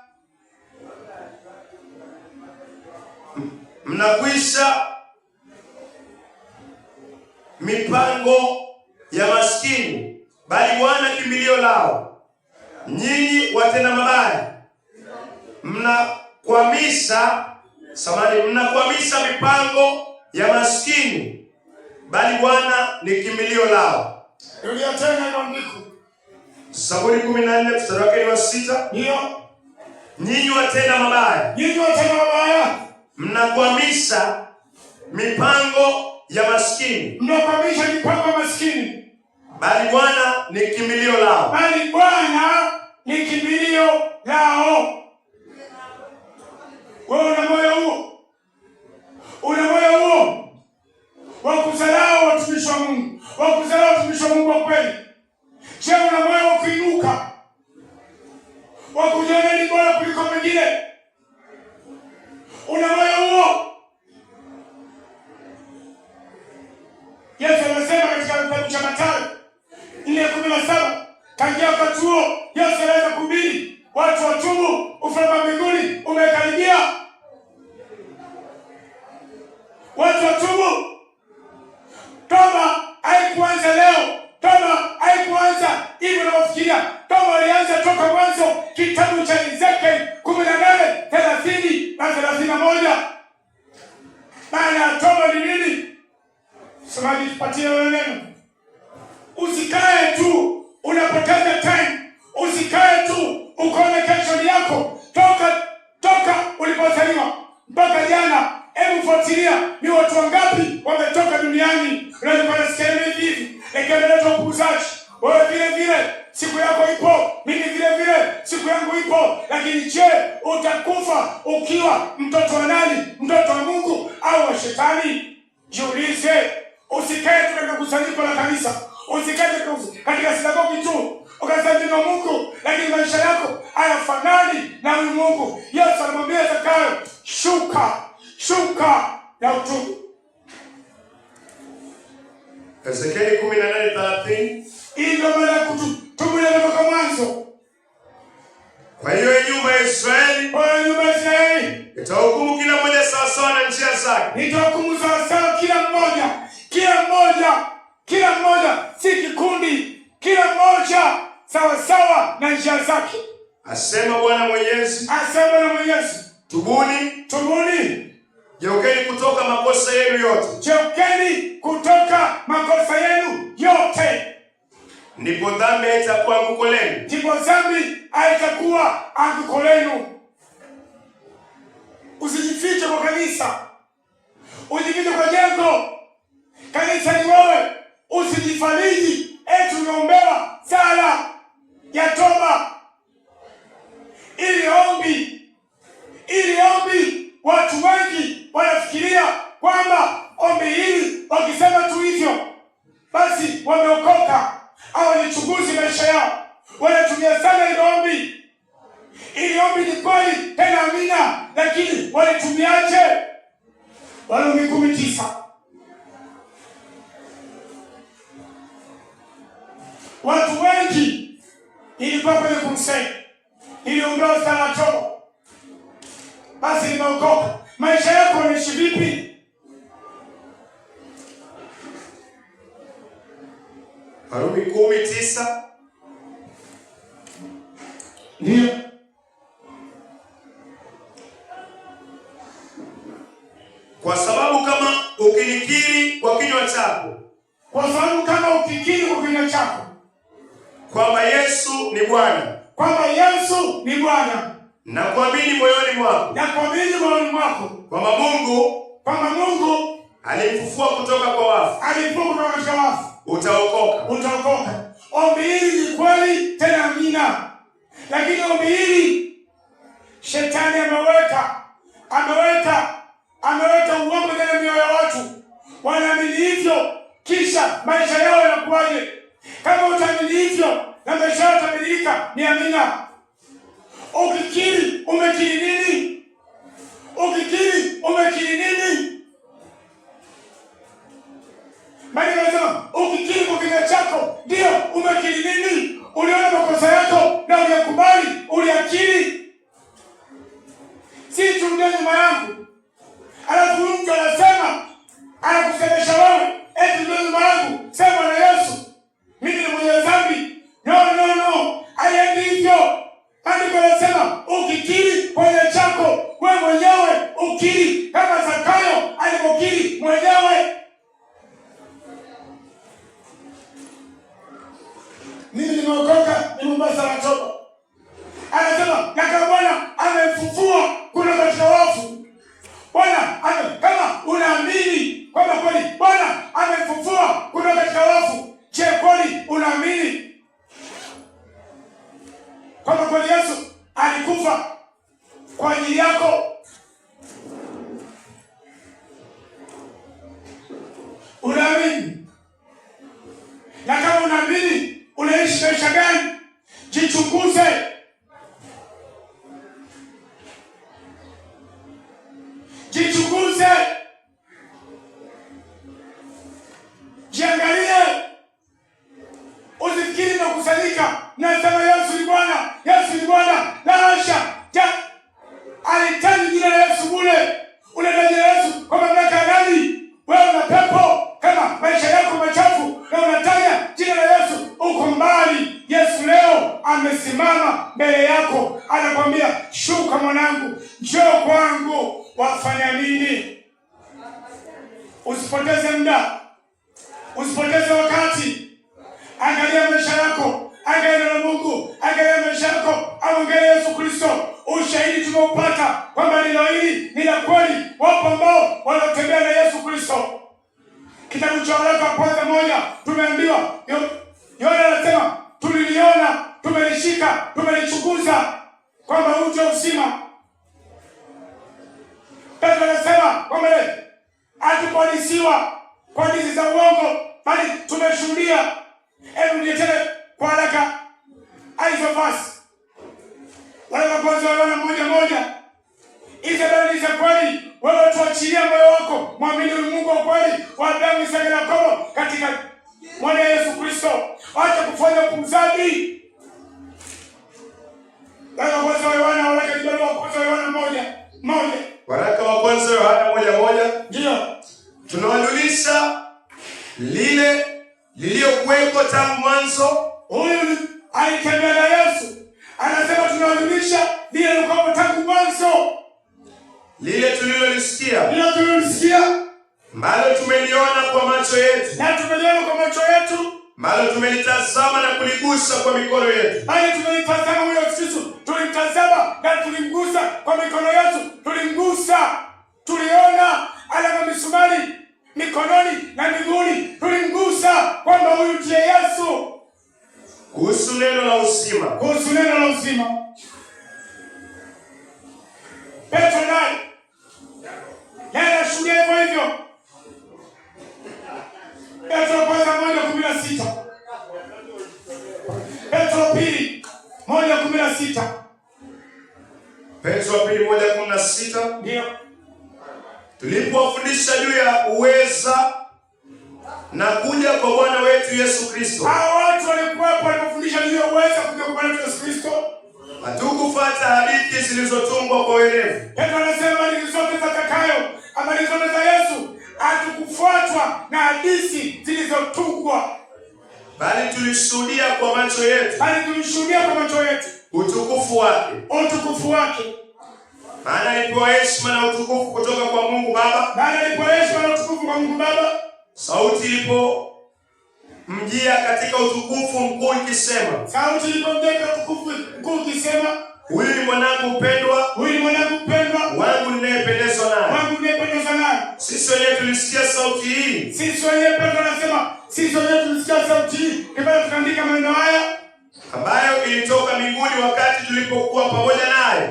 mnakwisha mipango ya maskini, bali Bwana kimbilio lao. Nyinyi watenda mabaya mnakwamisha mipango ya maskini, bali Bwana ni kimbilio lao. Rudia tena ile andiko. Zaburi 14:6. Ndio. Nyinyi watenda mabaya mnakwamisha mipango ya maskini, bali Bwana ni kimbilio lao. Wewe una moyo huo wa kudharau watumishi wa Mungu, wa kweli? Je, una moyo wa kuinuka, wa kujiona ni bora kuliko mwingine? Una moyo huo? Yesu anasema katika kitabu cha Mathayo 4:17, tangia wakati huo Yesu anaweza kuhubiri watu watubu, ufalme wa mbinguni umekaribia. Watu watubu. Toba haikuanza leo. Toba haikuanza hivi unavyofikiria. Toba ilianza toka mwanzo, kitabu cha Ezekiel 18:30 na 31. Maana ya toba ni nini? Semaji tupatie neno. Usikae tu unapoteza time. Usikae tu ukaone kesho yako. Toka ulipozaliwa mpaka jana. Hebu fuatilia ni watu wangapi wametoka duniani. Unaweza kusikia hivi, ekaendelea kupuzaji. Wewe vile siku yako ipo, mimi vile siku yangu ipo, lakini je, utakufa ukiwa mtoto wa nani? Mtoto wa Mungu au wa shetani? Jiulize. Usikae tu katika kusanyiko la kanisa. Usikae katika sinagogi tu ukasema neno Mungu, lakini maisha yako hayafanani na huyu Mungu. Yesu alimwambia Zakayo, shuka na utubu. Ezekiel 18:30. Hii ndio maana ya kutubu ile kutoka mwanzo. Kwa hiyo nyumba ya Israeli, nitahukumu kila mmoja sawasawa na njia zake. Nitahukumu sawasawa kila mmoja Asema Bwana Mwenyezi. Asema Bwana Mwenyezi. Tubuni. Tubuni. Geukeni kutoka makosa yenu yote. Geukeni kutoka makosa yenu yote. Ndipo dhambi haitakuwa anguko lenu. Ndipo dhambi haitakuwa anguko lenu. Usijifiche kwa kanisa. Ujifiche kwa jengo. Kanisa ni wewe. Usijifariji eti umeombewa sala ya toba. Ili ombi watu wengi wanafikiria kwamba ombi hili wakisema tu hivyo basi wameokoka au walichunguzi maisha yao. Wanatumia sana ile ombi. Ili ombi ni kweli tena amina, lakini walitumiaje? Warumi 10:9. Watu wengi ilikuwa kwenye kumsema niliombewa sala toba basi nimeokoka. Maisha yako yanaishi vipi? Warumi 10:9. Ndio. Kwa sababu kama ukinikiri kwa kinywa chako. Kwa sababu kama ukikiri kwa kinywa chako kwamba Yesu ni Bwana. Kwamba Yesu ni Bwana. Na kuamini moyoni mwako. Na kuamini moyoni mwako. Kwamba Mungu alimfufua kutoka kwa wafu. Alimfufua kutoka katika wafu. Utaokoka. Utaokoka. Ombi hili ni kweli tena amina. Lakini ombi hili shetani ameweka uongo ndani ya mioyo ya watu. Wanaamini hivyo kisha maisha yao yanakuwaje? Kama utaamini hivyo na maisha yao yatabadilika, ni amina. Ukikiri umekiri nini? Ukikiri umekiri nini? Maana nasema ukikiri kwa kinywa chako ndio umekiri nini? Uliona makosa yako na uliyakubali, uliakiri. Si tu ndio nyuma yangu. Alafu mtu anasema anakusemesha wewe eti ndio nyuma yangu. Sema na Yesu, mimi ni mwenye dhambi. No. Haiendi hivyo. Andiko linasema ukikiri kwenye chako wewe mwenyewe ukiri kama Zakayo alipokiri mwenyewe. Mimi nimeokoka, nimeomba sala toba. Anasema kaka Bwana amefufua kutoka katika wafu. Bwana kama unaamini kwamba kweli Bwana amefufua kutoka katika wafu, je, kweli unaamini kwamba kweli Yesu alikufa kwa ajili yako? Unaamini? Na kama unaamini, unaishi maisha gani? Jichunguze. Jiangalie. Usifikiri na kusanyika nasema Yesu ni Bwana, Yesu ni Bwana. La hasha. Alitaji jina la Yesu bure. Unataja Yesu kwa mamlaka ya nani? Wewe una pepo kama maisha yako machafu na unataja jina la Yesu, uko mbali. Yesu leo amesimama mbele yako, anakwambia shuka mwanangu, njoo kwangu. Wafanya nini? Usipoteze muda. Usipoteze wakati. Angalia maisha yako, angalia na Mungu, angalia maisha yako, angalia Yesu Kristo. Ushahidi tumeupata kwamba neno hili ni la kweli. Wapo ambao wanatembea na Yesu Kristo. Kitabu cha Waraka wa kwanza 1 tumeambiwa, Yohana anasema tuliliona, tumelishika, tumelichunguza kwamba uje uzima. Petro anasema kwamba hatukuhadithiwa kwa hadithi za uongo, bali tumeshuhudia. Hebu niletee kwa haraka hizo verse. Waraka wa kwanza Yohana 1:1. Isabeli za kweli, wewe tuachilia moyo wako, mwamini Mungu wa kweli, wa damu Isaka na Yakobo katika mwana Yesu Kristo. Acha kufanya upumzaji. Waraka wa kwanza Yohana 1:1. Waraka wa kwanza Yohana 1:1. Ndio. Tunawajulisha lile lililokuwepo tangu mwanzo. Huyu alitembea na Yesu, Anasema tunaadhimisha lile lilikuwa tangu mwanzo, lile tulilolisikia, ambalo tumeliona kwa macho yetu, ambalo tumelitazama na kuligusa kwa mikono yetu. Bali tumelitazama huyo Kristo, tulimtazama na tulimgusa kwa mikono yetu, tuliona alama misumari mikononi na miguuni, tulimgusa kwamba huyu ndiye Yesu. Kuhusu neno la uzima, Petro naye anashuhudia hivyo. Petro kwanza 1:16, Petro pili 1:16, Petro pili 1:16. Ndio tulipowafundisha juu ya uweza na kuja kwa Bwana wetu Yesu Kristo. Hao watu walikuwa walifundisha juu ya uweza kuja kwa Bwana wetu Yesu Kristo. Hatukufuata hadithi zilizotungwa kwa werevu. Petro anasema hadithi zote za Zakayo, habari zote za Yesu, hatukufuatwa na hadithi zilizotungwa, bali tulishuhudia kwa macho yetu, utukufu wake. Maana alipewa heshima na utukufu kutoka kwa Mungu Baba. Sauti ilipomjia katika utukufu mkuu ikisema, huyu ni mwanangu mpendwa, wangu ninayependezwa naye. Sisi wenyewe tulisikia sauti hii. Petro anasema sisi wenyewe tulisikia sauti hii, ndipo tukaandika maneno haya, ambayo ilitoka mbinguni wakati tulipokuwa pamoja naye.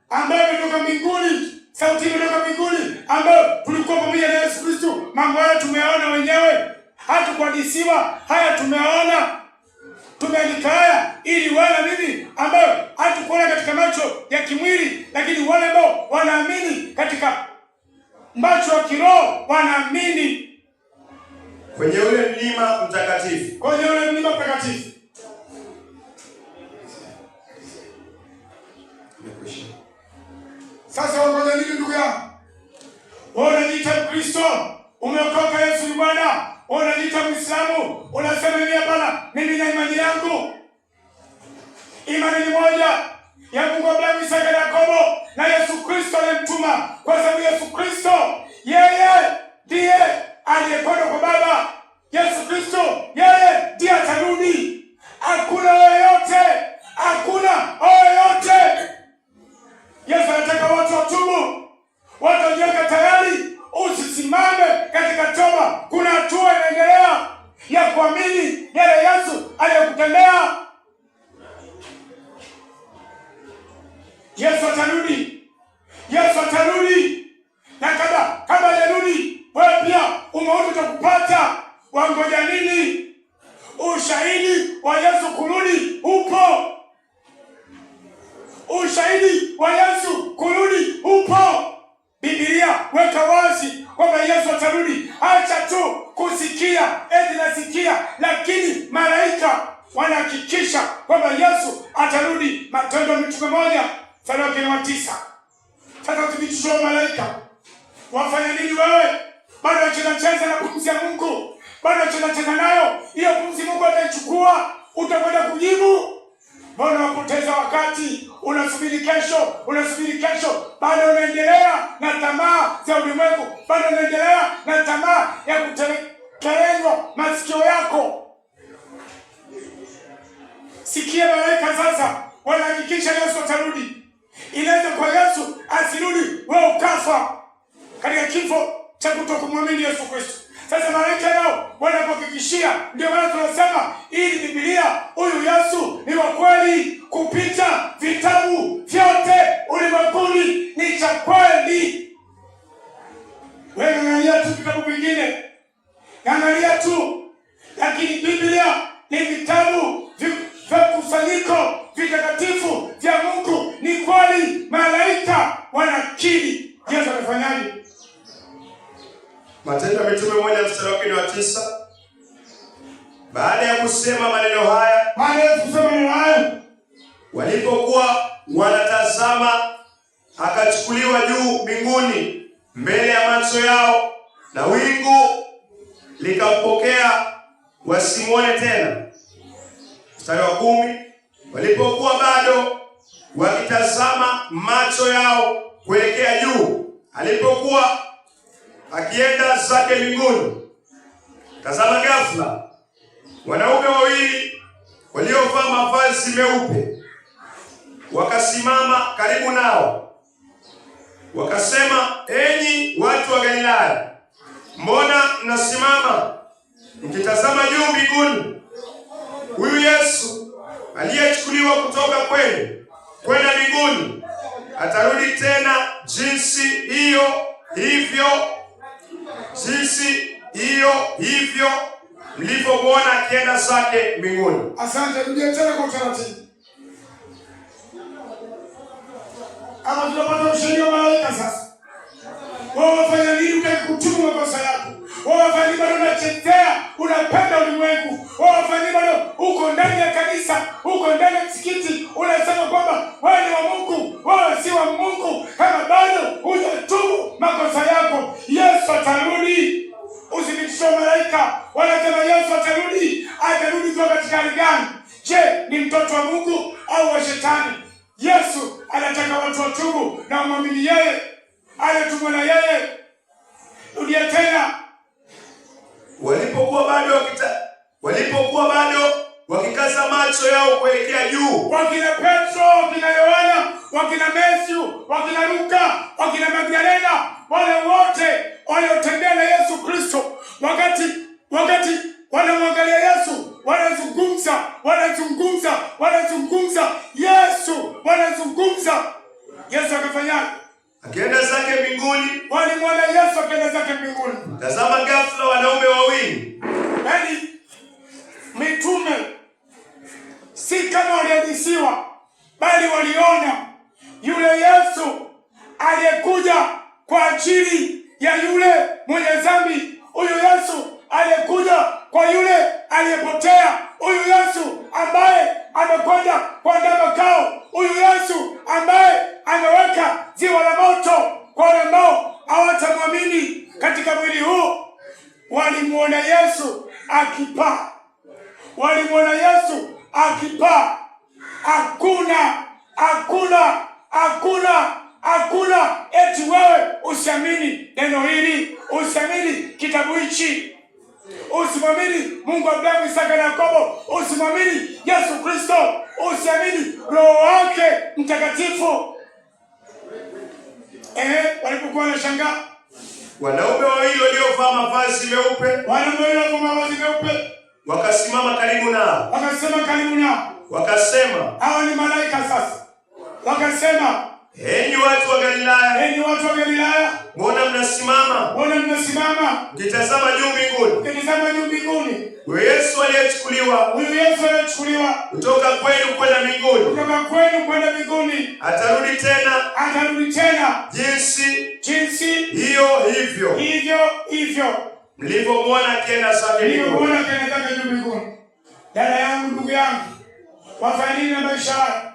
Ambayo ilitoka mbinguni, sauti ilitoka mbinguni, ambayo tulikuwa pamoja na Yesu Kristo. Mambo haya tumeona wenyewe, hatukuhadithiwa. Haya tumeona, tumeandika haya ili wale mimi ambao hatukuona katika macho ya kimwili, lakini wale ambao wanaamini katika macho ya kiroho, wanaamini kwenye ule mlima mtakatifu. Sasa wangoja nini ndugu yangu? Wewe unajiita Kristo, umeokoka, Yesu ni Bwana. Wewe unajiita Muislamu, unasema mimi hapana, mimi na imani yangu. Imani ni moja ya Mungu Abrahamu, Isaka na Yakobo, na Yesu Kristo alimtuma, kwa sababu Yesu Kristo yeye ndiye aliyekwenda kwa Baba. Yesu Kristo yeye ndiye atarudi. Hakuna yoyote. Yesu anataka watu watubu, watu wajiweke tayari. Usisimame katika toba. Kuna hatua inaendelea ya kuamini yale Yesu aliyokutendea. Yesu atarudi. Na kama hajarudi, wewe pia umauti utakupata. Wangoja nini? Ushahidi wa Yesu kurudi upo. Biblia weka wazi kwamba Yesu atarudi. Acha tu kusikia, eti nasikia, lakini malaika wanahakikisha kwamba Yesu atarudi. Matendo ya Mitume 1:9. Sasa uthibitisho wa malaika. Wafanya nini wewe? Bado unacheza na pumzi ya Mungu. Bado unacheza nayo. Hiyo pumzi Mungu ataichukua, utakwenda kujibu. Mbona unapoteza wakati? Unasubiri kesho. Bado unaendelea na tamaa za ulimwengu. Bado unaendelea na tamaa ya kutekelezwa masikio yako. Sikia malaika sasa wanahakikisha Yesu atarudi. Inaweza kwa Yesu asirudi, wewe ukafa katika kifo cha kutokumwamini Yesu Kristo. Sasa malaika nao wanapohakikishia, ndio maana tunasema ili Biblia huyu Yesu ni wa kweli kupita vitabu vyote ulimwenguni, ni cha kweli. Wewe angalia tu vitabu vingine, angalia tu, lakini Biblia ni vitabu vya kusanyiko vitakatifu vya Mungu, ni kweli. Malaika wanakiri. Yesu amefanyaje? Matendo ya Mitume 1:9. Baada ya kusema maneno haya, walipokuwa wanatazama, akachukuliwa juu mbinguni mbele ya macho yao, na wingu likampokea wasimwone tena. Mstari wa 10. Walipokuwa bado wakitazama macho yao kuelekea juu, alipokuwa akienda zake mbinguni, tazama ghafla wanaume wawili waliovaa mavazi meupe wakasimama karibu nao, wakasema, enyi watu wa Galilaya, mbona mnasimama mkitazama juu mbinguni? Huyu Yesu aliyechukuliwa kutoka kwenu kwenda mbinguni atarudi tena jinsi hiyo hivyo mlivyomwona akienda zake mbinguni. Asante, rudie tena kwa utaratibu. Ama tunapata ushahidi wa malaika sasa. Wao wafanya nini ukikutubu makosa yako? Wao wafanya nini bado unachetea, unapenda ulimwengu? Wao wafanya nini bado uko ndani ya kanisa, uko ndani ya msikiti, unasema kwamba wewe ni wa Mungu, wewe si wa Mungu, kama bado hujatubu makosa yako? Yesu atarudi. Usifikishe malaika wanasema Yesu atarudi. Atarudi kwa katika hali gani? Je, ni mtoto wa Mungu au wa shetani? Yesu anataka watu watubu na wamwamini yeye, aliyetumwa na yeye. Rudia tena. Walipokuwa bado wakikaza macho yao kuelekea juu, wakina Petro, wakina Yohana, wakina Matthew, wakina Luka, wakina Magdalena, wale wote waliotembea na Yesu Kristo, wakati wanamwangalia Yesu, wanazungumza Yesu akafanyaje? Akienda zake mbinguni. Walimwona Yesu akienda zake mbinguni. Tazama ghafla wanaume wawili. Yaani mitume si kama walihadisiwa, bali waliona yule Yesu aliyekuja kwa ajili ya yule mwenye dhambi, huyu Yesu aliyekuja kwa yule aliyepotea, huyu Yesu ambaye amekwenda kuandaa makao, huyu Yesu ambaye ameweka ziwa la moto kwa wale ambao hawatamwamini katika mwili huu. Walimuona Yesu akipaa. Walimuona Yesu akipaa. Hakuna eti wewe usiamini neno hili, usiamini kitabu hichi, usimwamini Mungu wa Abrahamu, Isaka na Yakobo, usimwamini Yesu Kristo, usiamini Roho wake Mtakatifu. Walipokuwa wanashangaa, wanaume wawili waliovaa mavazi meupe wakasimama karibu nao. Wakasema, hawa ni malaika sasa. Wakasema, enyi watu wa Galilaya, mbona mnasimama mkitazama juu mbinguni? Huyu Yesu aliyechukuliwa kutoka kwenu kwenda mbinguni atarudi tena jinsi hiyo hivyo mlivyomwona akienda zake mbinguni. Dada yangu, ndugu yangu, wafanya nini na maisha haya?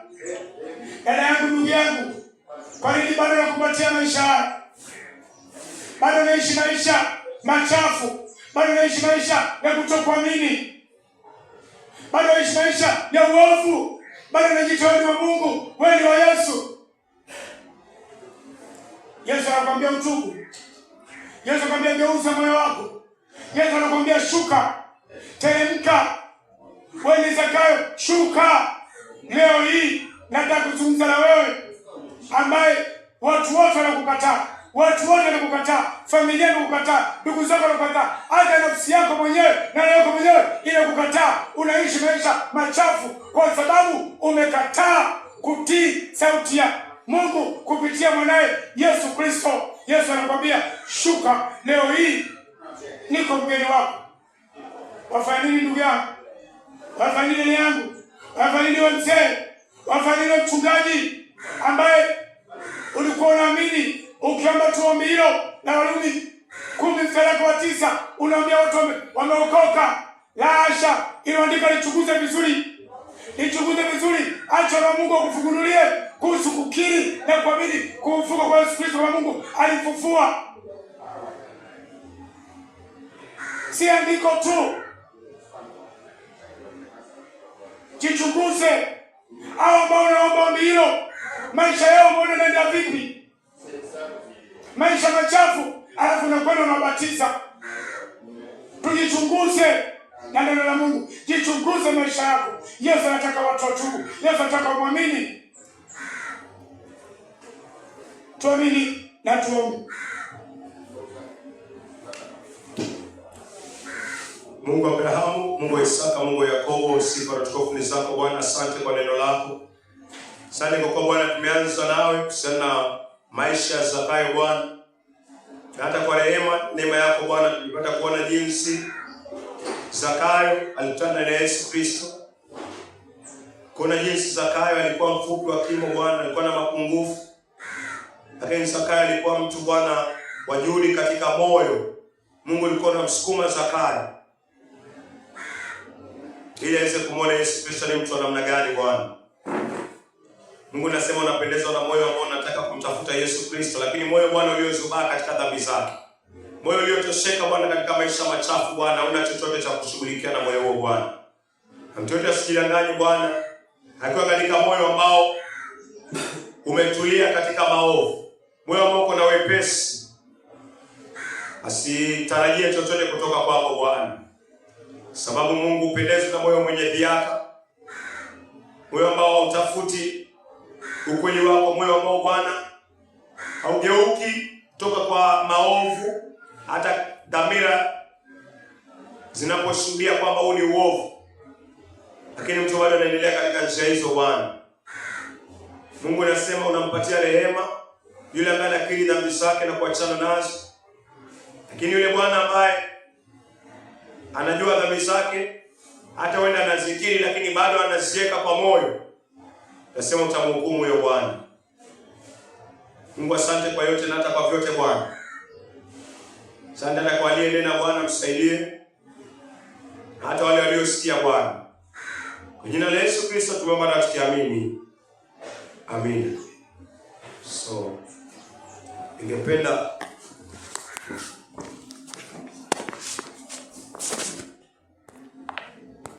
Dada yangu, ndugu yangu, kwa nini bado nakupatia maisha haya? Bado naishi maisha machafu, bado naishi maisha ya kutokuamini, bado naishi maisha ya uovu, bado najitoa wa Mungu, wewe ni wa Yesu. Yesu anakuambia utubu. Yesu anakuambia geuza moyo wako. Yesu anakuambia shuka, teremka. Wewe ni Zakayo, shuka. Leo hii nataka kuzungumza na wewe ambaye watu wote wanakukataa, familia inakukataa, ndugu zako wanakukataa, hata nafsi yako mwenyewe na roho yako mwenyewe inakukataa. Unaishi maisha machafu kwa sababu umekataa kutii sauti ya Mungu kupitia mwanae Yesu Kristo. Yesu anakuambia shuka, leo hii niko mgeni wako. Wafanya nini ndugu yangu? Wafanya nini yangu? Wafanya nini mzee? Wafanya nini mchungaji ambaye ulikuwa unaamini ukiomba tuombe hilo na Warumi 10:9 unaambia watu wameokoka? La hasha, hilo andiko lichunguze vizuri. Acha na Mungu akufunulie kuhusu kukiri na kuamini kufufuka kwa Yesu Kristo. Kwa Mungu alifufua, si andiko tu. Jichunguze Hao ambao unaomba ombi hilo, maisha yao mbona yanaenda vipi? Maisha machafu, alafu unakwenda unabatiza. Tujichunguze na neno la Mungu. Jichunguze maisha yako. Yesu anataka watu watubu. Yesu anataka muamini. Tuamini na tuombe. Mungu wa Abrahamu, Mungu wa Isaka, Mungu wa Yakobo, sifa na utukufu ni zako Bwana. Asante kwa neno lako. Asante kwa kuwa Bwana tumeanza nawe kuhusiana na maisha ya Zakayo Bwana. Na hata kwa rehema, neema yako Bwana tulipata kuona jinsi Zakayo alikutana na Yesu Kristo. Kuna jinsi Zakayo alikuwa mfupi wa kimo Bwana, alikuwa na mapungufu. Lakini Zakayo alikuwa mtu Bwana wa juhudi katika moyo. Mungu alikuwa anamsukuma Zakayo ili aweze kumwona Yesu Kristo ni mtu wa namna gani Bwana. Mungu anasema unapendezwa na moyo ambao unataka kumtafuta Yesu Kristo, lakini moyo Bwana uliozubaa katika dhambi zake. Moyo uliotosheka Bwana katika maisha machafu Bwana, huna chochote cha kushughulikia na moyo huo Bwana. Na mtu yote asijidanganye Bwana, akiwa katika moyo ambao umetulia katika maovu, moyo ambao uko na wepesi, asitarajie chochote kutoka kwako Bwana. Sababu Mungu upendezwa na moyo mwenye dhihaka, moyo ambao hautafuti ukweli wako, moyo ambao Bwana haugeuki kutoka kwa maovu, hata dhamira zinaposhuhudia kwamba huu ni uovu, lakini mtu bado anaendelea katika njia hizo Bwana. Mungu anasema unampatia rehema yule ambaye anakiri dhambi zake na kuachana nazo, lakini yule Bwana ambaye anajua dhambi zake, hata wenda anazikiri lakini bado anaziweka kwa moyo, nasema utamhukumu huyo Bwana. Mungu asante kwa yote na hata kwa vyote Bwana. Asante hata kwa aliyenena Bwana, msaidie hata wale waliosikia Bwana. Kwa jina la Yesu Kristo tumeomba na tukiamini. Amina. So, ningependa